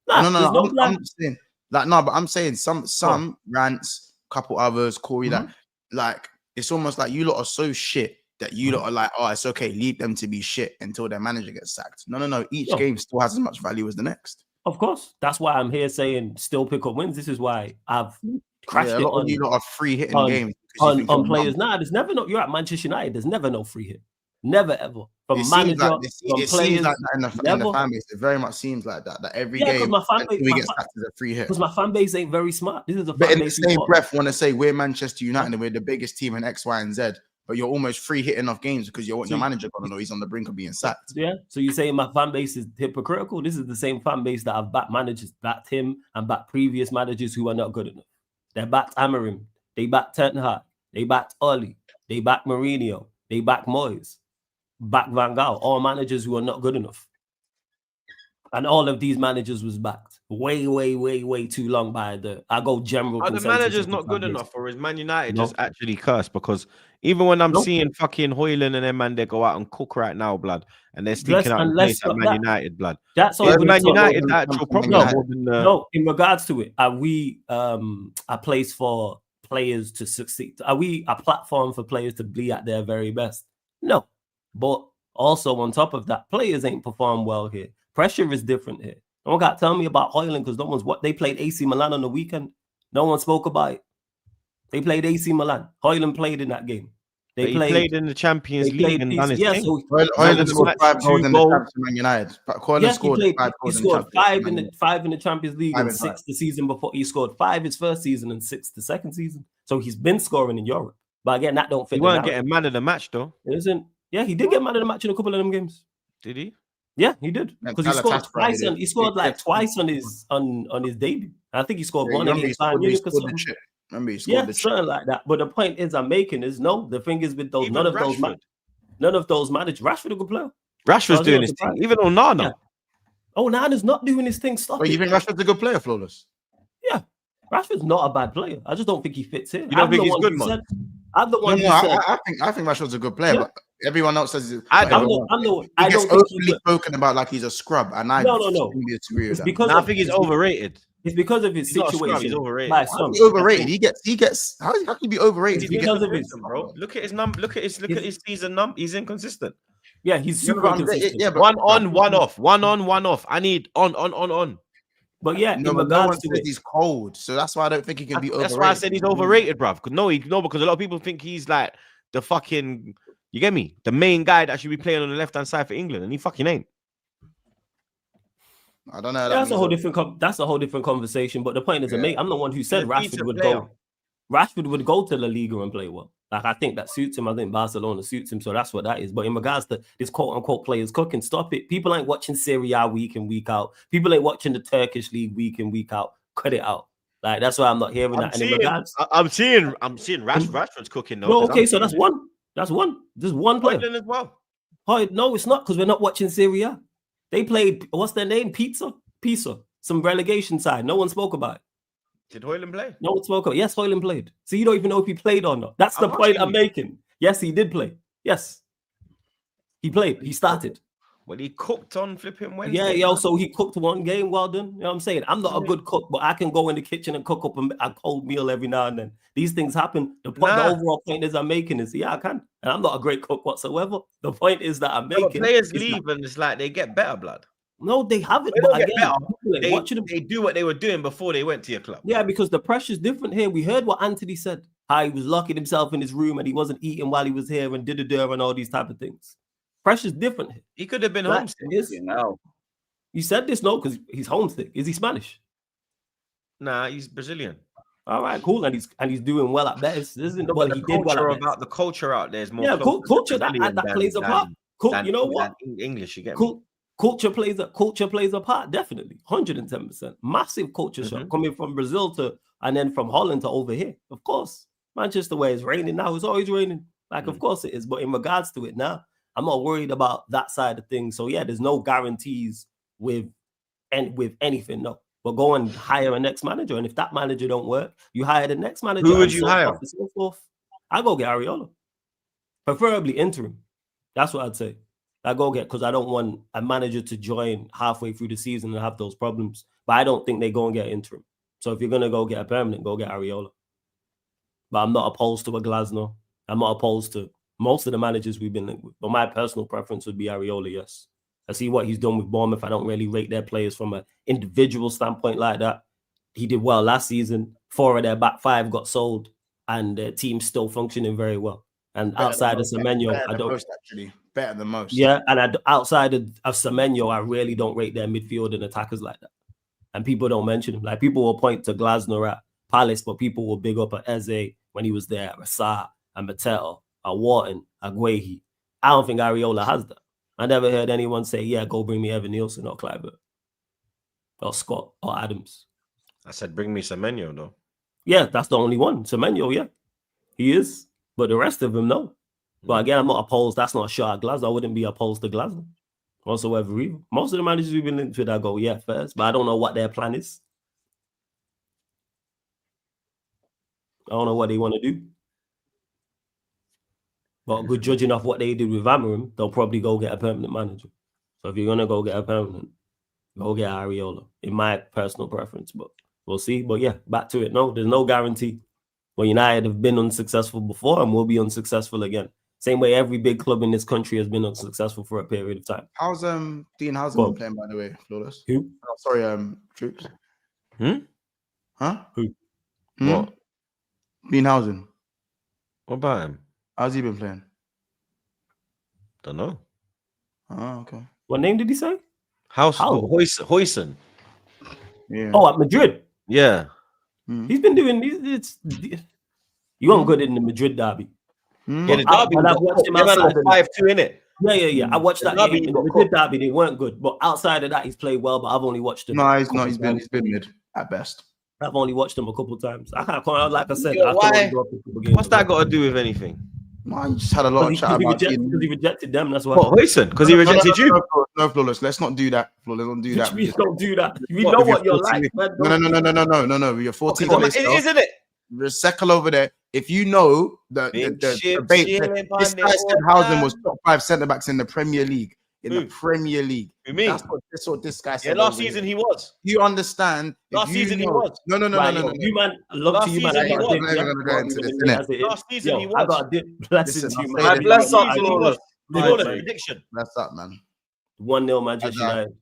I'm saying. I'm saying some rants, couple others, Corey, that like it's almost like you lot are so shit that you lot are like, oh, it's okay, leave them to be shit until their manager gets sacked. No. Each game still has as much value as the next. Of course. That's why I'm here saying still pick up wins. This is why I've crashed it on you lot are free hitting games on players. There's never no. You're at Manchester United. There's never no free hit. Never ever. From manager, it seems like that in the fan base. It very much seems like that. That every game we get sacked as a free hit. Because my fan base ain't very smart. This is a but in the same breath, want to say we're Manchester United and we're the biggest team in X, Y, and Z. But you're almost free hitting off games because your manager gonna know he's on the brink of being sacked. Yeah. So you're saying my fan base is hypocritical? This is the same fan base that I've backed managers, backed him, and backed previous managers who are not good enough. They backed Amorim, they backed Ten Hag, they backed Oli, they backed Mourinho, they backed Moyes, backed Van Gaal, all managers who are not good enough. And all of these managers was backed way too long by I go general. Are the consensus managers of the not good fan base. enough, or is Man United No. just actually cursed? Because even when I'm No. seeing fucking Hoyland and them man, they go out and cook right now, blood, and they're Let's- sticking out and in let's place at stop Man that. United, blood. That's Is over the Man top. United no, actual no, problem no. more than No, in regards to it, are we a place for players to succeed? Are we a platform for players to be at their very best? No. But also on top of that, players ain't performed well here. Pressure is different here. No one got to tell me about Hoyland because no one's what they played AC Milan on the weekend. No one spoke about it. They played AC Milan. Hoyland played in that game. But he played in the Champions League and done his thing. So Hoyland the scored match, 5 goals 2 in the goals. Champions Man United. Hoyland yes, scored he 5 goals he scored in the Champions five in the Champions League 5 and and 6 the season before. He scored 5 his first season and 6 the second season. So he's been scoring in Europe. But again, that don't fit. He weren't getting man of the match though. It isn't. Yeah, he did get man of the match in a couple of them games. Did he? Yeah, he did. Because he scored Galatasaray twice. did. He scored like twice on his debut. I think he scored one against Bayern Munich or something. Remember, he scored the chip. something like that. But the point is, I'm making is no. The thing is with those, Even none of Rashford. those managers. Rashford a good player. Rashford's doing his thing. Even Onana. Yeah. Oh, Nana's not doing his thing. Stop Wait, it. you think Rashford's a good player, Flawless? Yeah, Rashford's not a bad player. I just don't think he fits here. You don't think he's good, man? I'm the one who No, said. I think Rashford's a good player, Yeah. but everyone else says I'm the one. I he gets don't think openly spoken about like he's a scrub, and I No. strongly disagree with It's that. because I think he's overrated. It's because of his He's not a scrub, situation. he's overrated. By How's some. he overrated? He gets. How can he be overrated? It's If he because gets, of his. Bro, look at his number. Look at his season number. He's inconsistent. Yeah, he's Yeah, super but inconsistent. yeah, but One on, one off. One on, one off. I need on. But yeah, no, in but no one regards to says it, he's cold, so that's why I don't think he can be overrated. That's why I said he's overrated, bruv. Because because a lot of people think he's like the fucking, you get me, the main guy that should be playing on the left hand side for England, and he fucking ain't. I don't know. that's a whole different. That's a whole different conversation. But the point is, Yeah. I'm the one who said He's a Rashford decent would player. go. Rashford would go to La Liga and play well. Like I think that suits him. I think Barcelona suits him. So that's what that is. But in regards to this quote unquote players cooking, stop it. People ain't watching Serie A week in week out. People ain't watching the Turkish league week in week out. Cut it out. Like that's why I'm not hearing that. And in regards, I'm seeing Rashford's cooking though. no, okay, so that's one. That's one. There's one player. Hoyland as well. No, it's not because we're not watching Serie A. They played. What's their name? Pisa. Some relegation side. No one spoke about it. Did Hoyland play? No one spoke about it. Yes, Hoyland played. So you don't even know if he played or not. That's the I'm point asking I'm you. making. Yes, he did play. Yes, he played. He started. Well, he cooked on flipping Wednesday. Yeah, so he cooked one game. Well done. You know what I'm saying? I'm not a good cook, but I can go in the kitchen and cook up a cold meal every now and then. These things happen. The overall point is I'm making is, yeah, I can. And I'm not a great cook whatsoever. The point is that I'm But making. players is leave and it's like they get better, blood. No, they haven't. They But don't get again, better. They do what they were doing before they went to your club. yeah, because the pressure's different here. We heard what Anthony said. How he was locking himself in his room and he wasn't eating while he was here and did and all these type of things. Pressure's different here. He could have been Like, homesick. you said this, no, because he's homesick. Is he Spanish? Nah, he's Brazilian. All right, cool. And he's doing well at best. Isn't well, he did well at best. The culture out there is more. Yeah, close to culture that Brazilian plays a part. You know what? English, you get me. Culture plays a part, definitely. 110%. Massive culture shock coming from Brazil and then from Holland to over here. Of course. Manchester, where it's raining now, it's always raining. Like, of course it is. But in regards to it now, I'm not worried about that side of things. So yeah, there's no guarantees with anything, no. But go and hire a next manager. And if that manager don't work, you hire the next manager. Who would and you so hire? forth and so forth. I go get Areola. Preferably interim. That's what I'd say. I go get, because I don't want a manager to join halfway through the season and have those problems. But I don't think they go and get interim. So if you're going to go get a permanent, go get Areola. But I'm not opposed to a Glasner. I'm not opposed to most of the managers we've been linked with. But my personal preference would be Areola, yes. I see what he's done with Bournemouth. I don't really rate their players from an individual standpoint like that. He did well last season. 4 of their back 5 got sold, and their team's still functioning very well. And outside of Semenyo, I don't. Better than most. Yeah, and outside of Semenyo, I really don't rate their midfield and attackers like that. And people don't mention him. Like, people will point to Glasner at Palace, but people will big up at Eze when he was there, at Rassar, and Mattel, at Wharton, at Guehi. I don't think Areola has that. I never heard anyone say, yeah, go bring me Evan Nielsen or Cliver or Scott or Adams. I said, bring me Semenyo, though. Yeah, that's the only one. Semenyo, yeah. He is. But the rest of them, no. But again, I'm not opposed. That's not a shot at Glasner. I wouldn't be opposed to Glasner. whatsoever. Either. Most of the managers we've been linked with, I go, yeah, first, but I don't know what their plan is. I don't know what they want to do. But good judging off what they did with Amorim, they'll probably go get a permanent manager. So if you're gonna go get a permanent, go get Areola. In my personal preference, but we'll see. But yeah, back to it. No, there's no guarantee. Well, United have been unsuccessful before and will be unsuccessful again. Same way every big club in this country has been unsuccessful for a period of time. How's Dean Housen been playing, by the way, Flawless? Who? Oh, sorry, Troops. Huh? Who? What? Dean Housen. What about him? How's he been playing? Don't know. Oh, okay. What name did he say? Hoyson. Yeah. Oh, at Madrid. Yeah. He's been doing these. You weren't good in the Madrid derby. Yeah, the derby. I've watched him outside of 5-2 in it. Yeah. I watched that derby, game. In the Madrid derby, they weren't good. But outside of that, he's played well. But I've only watched him. No, he's not. He's been mid at best. I've only watched him a couple of times. I can't. Like I said, Yeah, why? What's that got to do with anything? No, you just had a lot of chat about because he rejected them. That's why. What, Hoyson? Because he rejected you? No, Flawless. Let's not do that. Flawless, don't do that. Please don't do that. We know what you're like, man. No. You're 14. Isn't it? There's Seckle over there. If you know the debate, this guy said Housen was top 5 centre backs in the Premier League. The Premier League. You mean? That's what this guy said. Yeah, last season he was. You understand? Last season he was. No. You man, love to you, man. Last season he was. I got a dip. Blessings to you, man. Bless up, Flawless. Prediction. That's that, man. 1-0 Manchester United.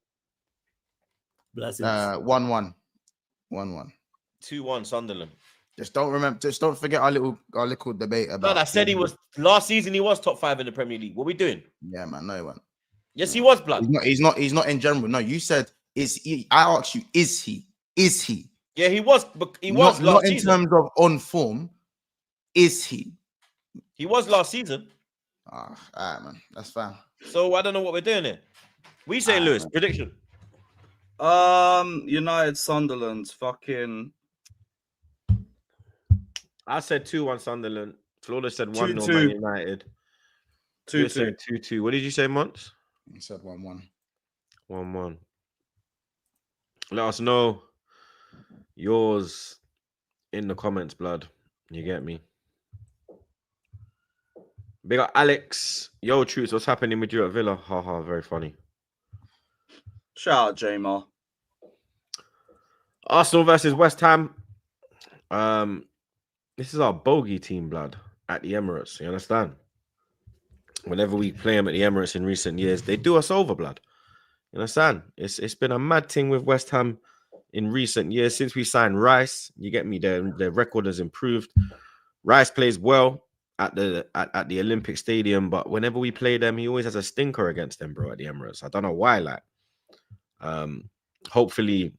Blessings. 1-1. 1-1. 2-1 Sunderland. Just don't forget our little debate about. No, I said he was last season. He was top 5 in the Premier League. What are we doing? Yeah, man. No, he won't. Yes, he was, blood. He's not in general. No, you said is he? I asked you, is he? Is he? Yeah, he was. But he was not last in season. terms of on form. Is he? He was last season. All right, man. That's fine. So I don't know what we're doing here. We saying Lewis prediction. United Sunderland. Fucking. I said 2-1 Sunderland. Florida said 1-0 2-2. United. 2-2. 2-2. What did you say, Monts? He said 1-1. 1-1. Let us know yours in the comments, blood. You get me? Big up Alex. Yo, Truths, what's happening with you at Villa? Haha, very funny. Shout out, J-Mar. Arsenal versus West Ham. This is our bogey team, blood, at the Emirates. You understand? Whenever we play them at the Emirates in recent years, they do us over, blood. You understand? It's been a mad thing with West Ham in recent years. Since we signed Rice, you get me? Their record has improved. Rice plays well at the Olympic Stadium, but whenever we play them, he always has a stinker against them, bro, at the Emirates. I don't know why. Like, hopefully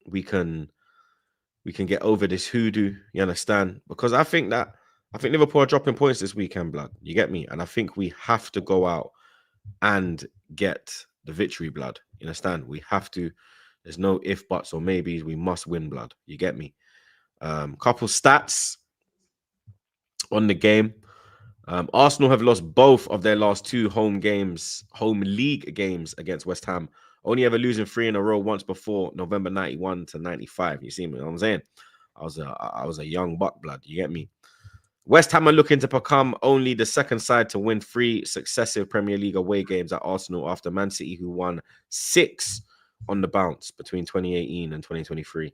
we can get over this hoodoo. You understand? Because I think Liverpool are dropping points this weekend, blood. You get me? And I think we have to go out and get the victory, blood. You understand? We have to. There's no if, buts, or maybes. We must win, blood. You get me? Couple stats on the game. Arsenal have lost both of their last 2 home league games against West Ham. Only ever losing 3 in a row once before November 91 to 95. You see me? You know what I'm saying? I was a young buck, blood. You get me? West Ham are looking to become only the second side to win 3 successive Premier League away games at Arsenal after Man City, who won 6 on the bounce between 2018 and 2023.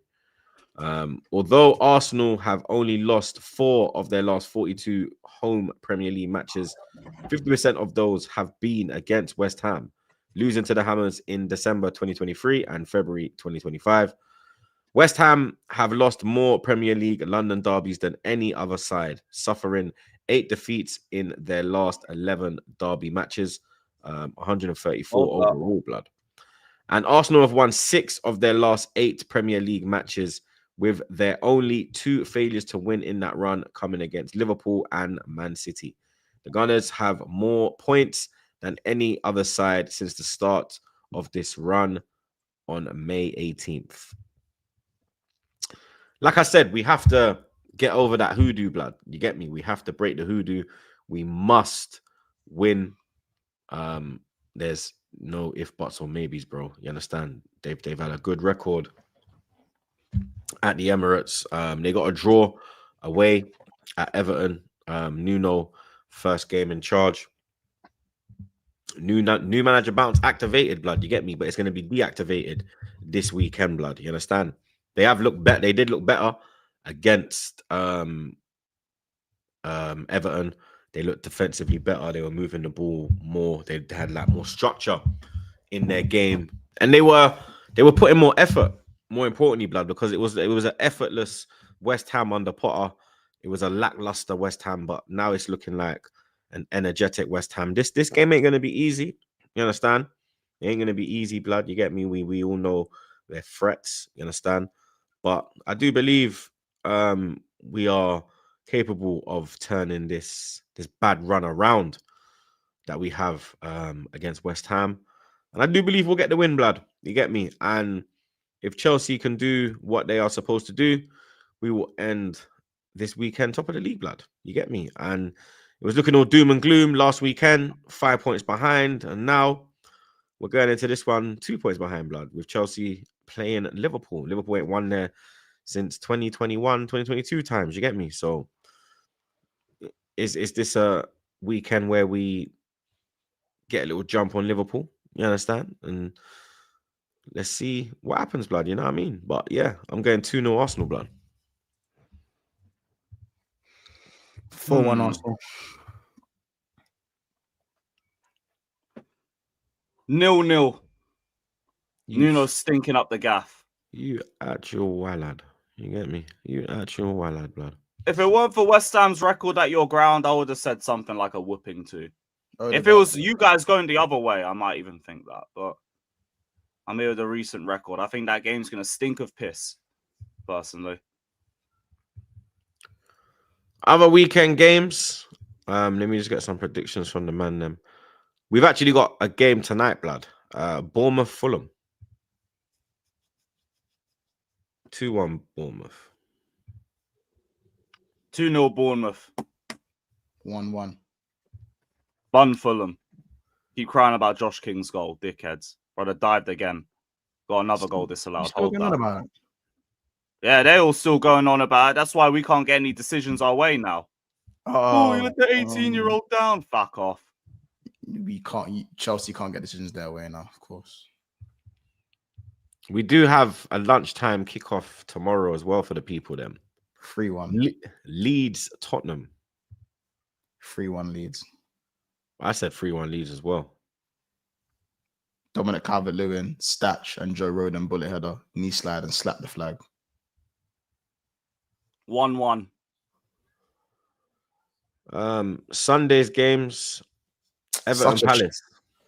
Although Arsenal have only lost 4 of their last 42 home Premier League matches, 50% of those have been against West Ham, losing to the Hammers in December 2023 and February 2025. West Ham have lost more Premier League London derbies than any other side, suffering 8 defeats in their last 11 derby matches, 134 overall, blood. And Arsenal have won 6 of their last 8 Premier League matches, with their only 2 failures to win in that run coming against Liverpool and Man City. The Gunners have more points than any other side since the start of this run on May 18th. Like I said, we have to get over that hoodoo, blood. You get me? We have to break the hoodoo. We must win there's no if, buts, or maybes, bro. You understand? They've had a good record at the Emirates. They got a draw away at Everton. Nuno, first game in charge. New manager bounce activated, blood. You get me? But it's going to be deactivated this weekend, blood. You understand? They have looked better. They did look better against Everton. They looked defensively better. They were moving the ball more. They had like more structure in their game, and they were putting more effort. More importantly, blood, because it was an effortless West Ham under Potter. It was a lackluster West Ham, but now it's looking like an energetic West Ham. This game ain't gonna be easy. You understand? It ain't gonna be easy, blood. You get me? We all know their threats. You understand? But I do believe we are capable of turning this bad run around that we have against West Ham. And I do believe we'll get the win, blood. You get me? And if Chelsea can do what they are supposed to do, we will end this weekend top of the league, blood. You get me? And it was looking all doom and gloom last weekend, 5 points behind. And now we're going into this one 2 points behind, blood, with Chelsea playing Liverpool. Liverpool ain't won there since 2021, 2022 times. You get me? So is this a weekend where we get a little jump on Liverpool? You understand? And let's see what happens, blood. You know what I mean? But yeah, I'm going 2-0 Arsenal, blood. 4-1 Arsenal. 0-0. You Nuno stinking up the gaff. You actual wallad. You get me? You actual wallad, blood. If it weren't for West Ham's record at your ground, I would have said something like a whooping too. If it was you guys going the other way, I might even think that. But I'm here with a recent record. I think that game's going to stink of piss, personally. Other weekend games. Let me just get some predictions from the man. Them. We've actually got a game tonight, blood. Bournemouth, Fulham. 2-1 Bournemouth. 2-0 Bournemouth. 1-1. Bun Fulham. Keep crying about Josh King's goal, dickheads. Brother dived again. Got another goal disallowed. Hold that. About it. Yeah, they're all still going on about it. That's why we can't get any decisions our way now. Oh, you let the 18-year-old down. Fuck off. We can't. Chelsea can't get decisions their way now, of course. We do have a lunchtime kickoff tomorrow as well for the people. Them 3-1. Leeds, Tottenham. 3-1 Leeds. I said 3-1 Leeds as well. Dominic Calvert-Lewin, Statch, and Joe Rodon bullet header, knee slide, and slap the flag. 1-1. Sunday's games. Everton Palace.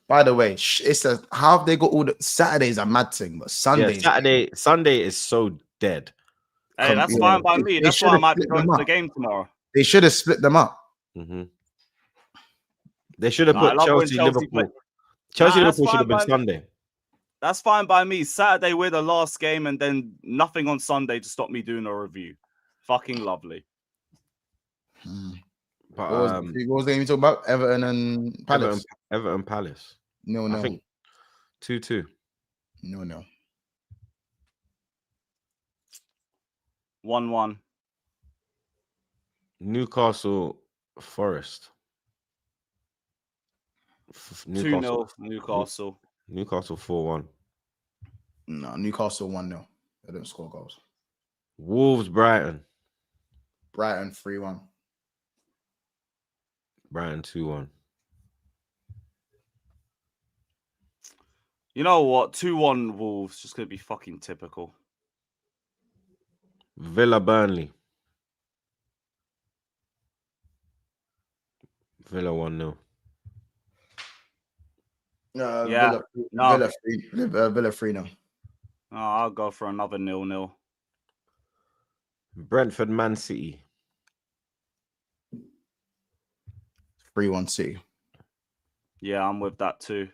By the way, it's how have they got all the Saturdays a mad thing, but Sundays. Yeah, Sunday is so dead. Hey, that's fine by me. That's why I might be going to the game tomorrow. They should have split them up. Mm-hmm. They should have put Chelsea Liverpool. Chelsea Liverpool should have been Sunday. That's fine by me. Saturday we're the last game, and then nothing on Sunday to stop me doing a review. Fucking lovely. But what was the game you talking about? Everton and Palace. Everton Palace. No. I think 2-2. No. 1-1. Newcastle Forest. 2-0 Newcastle. Newcastle 4-1. No, Newcastle 1-0. They don't score goals. Wolves Brighton. Brighton 3-1. Brighton 2-1. You know what? 2-1 Wolves. Just going to be fucking typical. Villa Burnley. Villa 1-0. Yeah. Villa 3-0. Oh, I'll go for another 0-0. Brentford Man City. 3-1 City. Yeah, I'm with that too.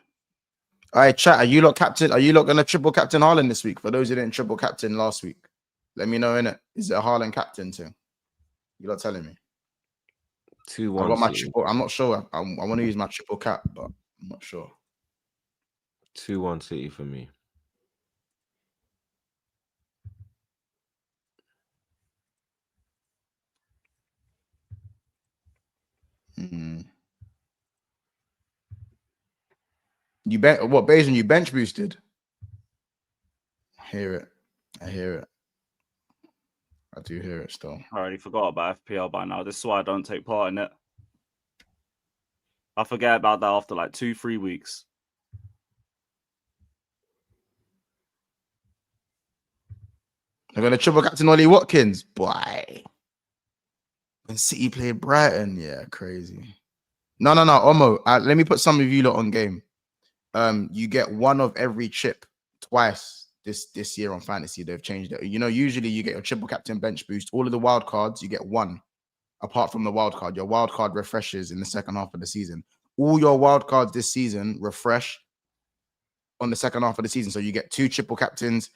All right, chat. Are you lot captain? Are you lot gonna triple captain Haaland this week? For those who didn't triple captain last week, let me know, innit? Is it a Haaland captain thing? You lot telling me? 2-1. I got my triple. I'm not sure. I want to use my triple cap, but I'm not sure. 2-1 City for me. Mm. You bet what Bayesian you bench boosted? I hear it. I hear it. I do hear it still. I already forgot about FPL by now. This is why I don't take part in it. I forget about that after like 2-3 weeks. They're gonna triple captain Ollie Watkins. Boy. When City played Brighton, yeah, crazy. No. Omo, let me put some of you lot on game. You get one of every chip twice this year on fantasy. They've changed it. You know, usually you get your triple captain bench boost. All of the wild cards, you get one. Apart from the wild card, your wild card refreshes in the second half of the season. All your wild cards this season refresh on the second half of the season. So you get 2 triple captains,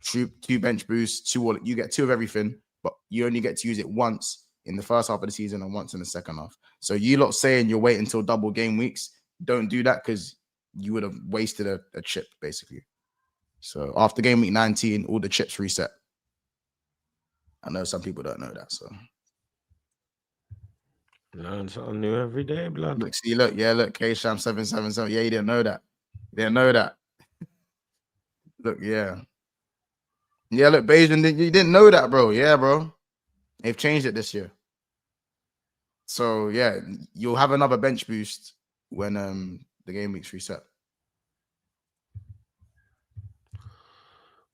2 bench boosts, you get 2 of everything, but you only get to use it once in the first half of the season and once in the second half. So you lot saying you're waiting until double game weeks, don't do that because you would have wasted a chip basically. So after game week 19, all the chips reset. I know some people don't know that. So Learn something new every day, blood. look, K-Sham 777. Yeah, you didn't know that. You didn't know that. Look, yeah. Yeah, look, Bayesian, you didn't know that, bro. Yeah, bro. They've changed it this year. So yeah, you'll have another bench boost when the game week's reset.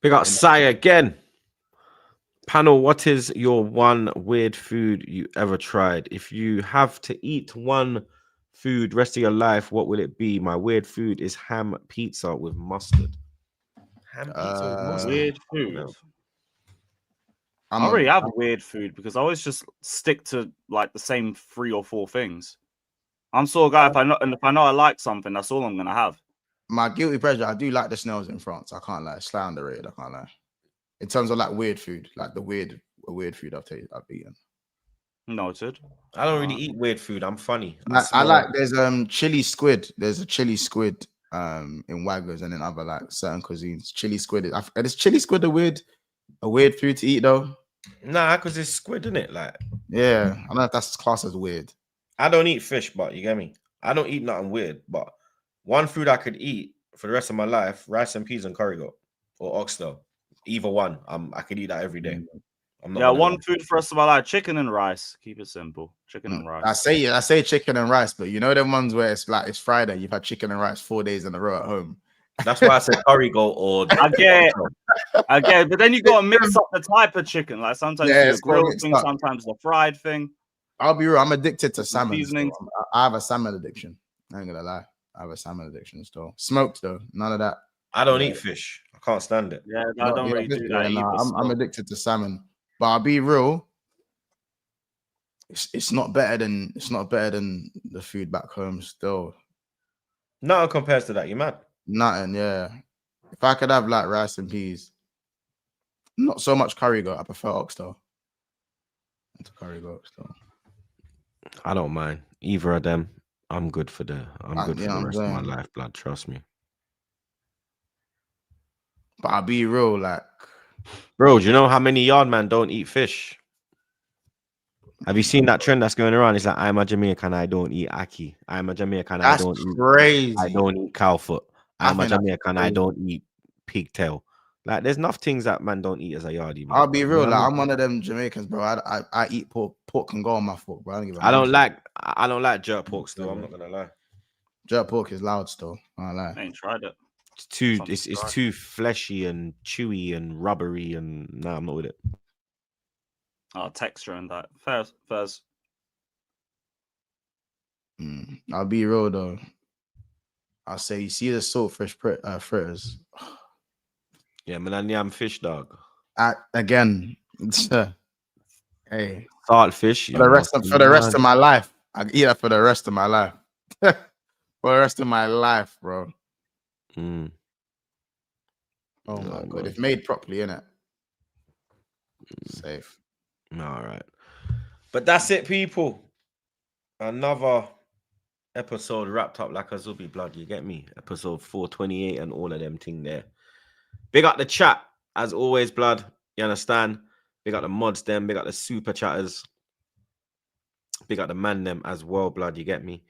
Big up Sai again. Panel, what is your one weird food you ever tried? If you have to eat one food rest of your life, what will it be? My weird food is ham pizza with mustard. Ham pizza with mustard. Weird food. No. I already have weird food because I always just stick to like the same 3 or 4 things. I'm sort of guy if I know I like something, that's all I'm gonna have. My guilty pleasure, I do like the snails in France. I can't lie. It's slightly underrated. I can't lie. In terms of like weird food, like the weird food I've eaten. Noted. I don't really eat weird food. I'm funny. I like there's chili squid. There's a chili squid in Waggers and in other like certain cuisines. Chili squid is chili squid a weird food to eat though? Nah, because it's squid, isn't it? Like, yeah, I don't know if that's classed as weird. I don't eat fish, but you get me. I don't eat nothing weird, but one food I could eat for the rest of my life: rice and peas and curry goat or oxtail. Either one, I could eat that every day. I'm not one food for the rest of my life: chicken and rice. Keep it simple. Chicken and rice. I say chicken and rice, but you know them ones where it's like it's Friday, you've had chicken and rice 4 days in a row at home. That's why I said curry goat or I get it, but then you gotta mix up the type of chicken. Like sometimes it's a grilled thing, sometimes the fried thing. I'll be real, I'm addicted to salmon. Seasonings. I have a salmon addiction. I ain't gonna lie. I have a salmon addiction still. Smoked though, none of that. I don't eat fish. I can't stand it. Yeah, I don't really do that either. I'm addicted to salmon, but I'll be real. It's not better than the food back home still. Nothing compares to that. You mad? Nothing, yeah. If I could have like rice and peas, not so much curry goat. I prefer oxtail. Curry goat still. I don't mind either of them. I'm good for the rest of my life, blood. Trust me. But I'll be real, like, bro. Do you know how many yard man don't eat fish? Have you seen that trend that's going around? It's like, I'm a Jamaican, I don't eat ackee. I'm a Jamaican, I don't eat crazy. I don't eat cow foot. I'm a Jamaican, I don't eat pigtail. Like, there's enough things that man don't eat as a yardie. Man. I'll be real, like, I'm one of them Jamaicans, bro. I eat pork. Pork can go on my fork, bro. I don't like jerk pork still. I'm not gonna lie. Jerk pork is loud still. I don't lie. I ain't tried it. It's too fleshy and chewy and rubbery, and no, I'm not with it. Oh, texture and that. Fairs. I'll be real though. I'll say, you see the saltfish fritters. Yeah, man, and yam fish, dog. Again, hey, saltfish for the rest of my life. I eat that for the rest of my life. For the rest of my life, bro. Oh my god, if made properly, innit? Safe. All right, but that's it, people. Another episode wrapped up like a Zubi, blood. You get me? Episode 428 and all of them thing there. Big up the chat as always, blood. You understand? Big up the mods, them. Big up the super chatters. Big up the man, them as well, blood. You get me?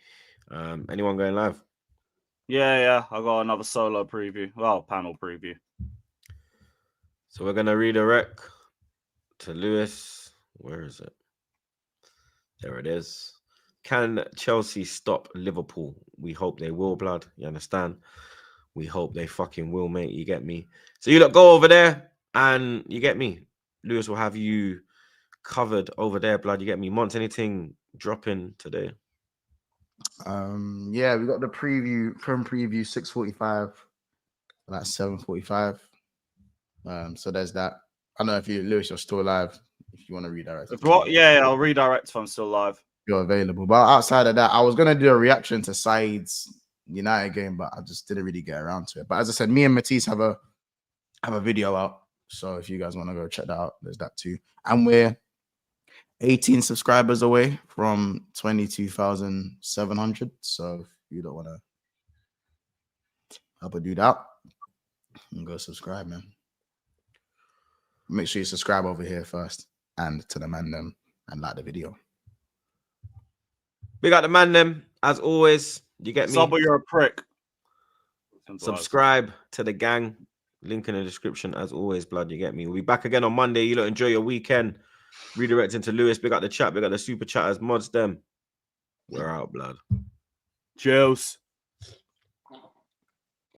Anyone going live? Yeah. I got another solo preview. Well, panel preview. So we're gonna redirect to Lewis. Where is it? There it is. Can Chelsea stop Liverpool? We hope they will, blood. You understand? We hope they fucking will, mate. You get me? So you look, go over there and you get me. Lewis will have you covered over there, blood. You get me? Monts, anything dropping today? Yeah, we got the preview, preview 6:45, like 7:45. So there's that. I don't know if you, Lewis, you're still alive. If you want to redirect, I'll redirect if I'm still live. You're available. But outside of that, I was gonna do a reaction to Said's United game, but I just didn't really get around to it. But as I said, me and Matisse have a video out. So if you guys want to go check that out, there's that too. And we're 18 subscribers away from 22,700. So if you don't want to help a dude out, go subscribe, man. Make sure you subscribe over here first and to the man them and like the video. We got the man them as always. You get me? Subble, you're a prick. Subscribe to the gang. Link in the description as always, blood. You get me? We'll be back again on Monday. You lot enjoy your weekend. Redirecting to Lewis. Big up the chat. Big up the super chatters. Mods them. We're out, blood. Cheers.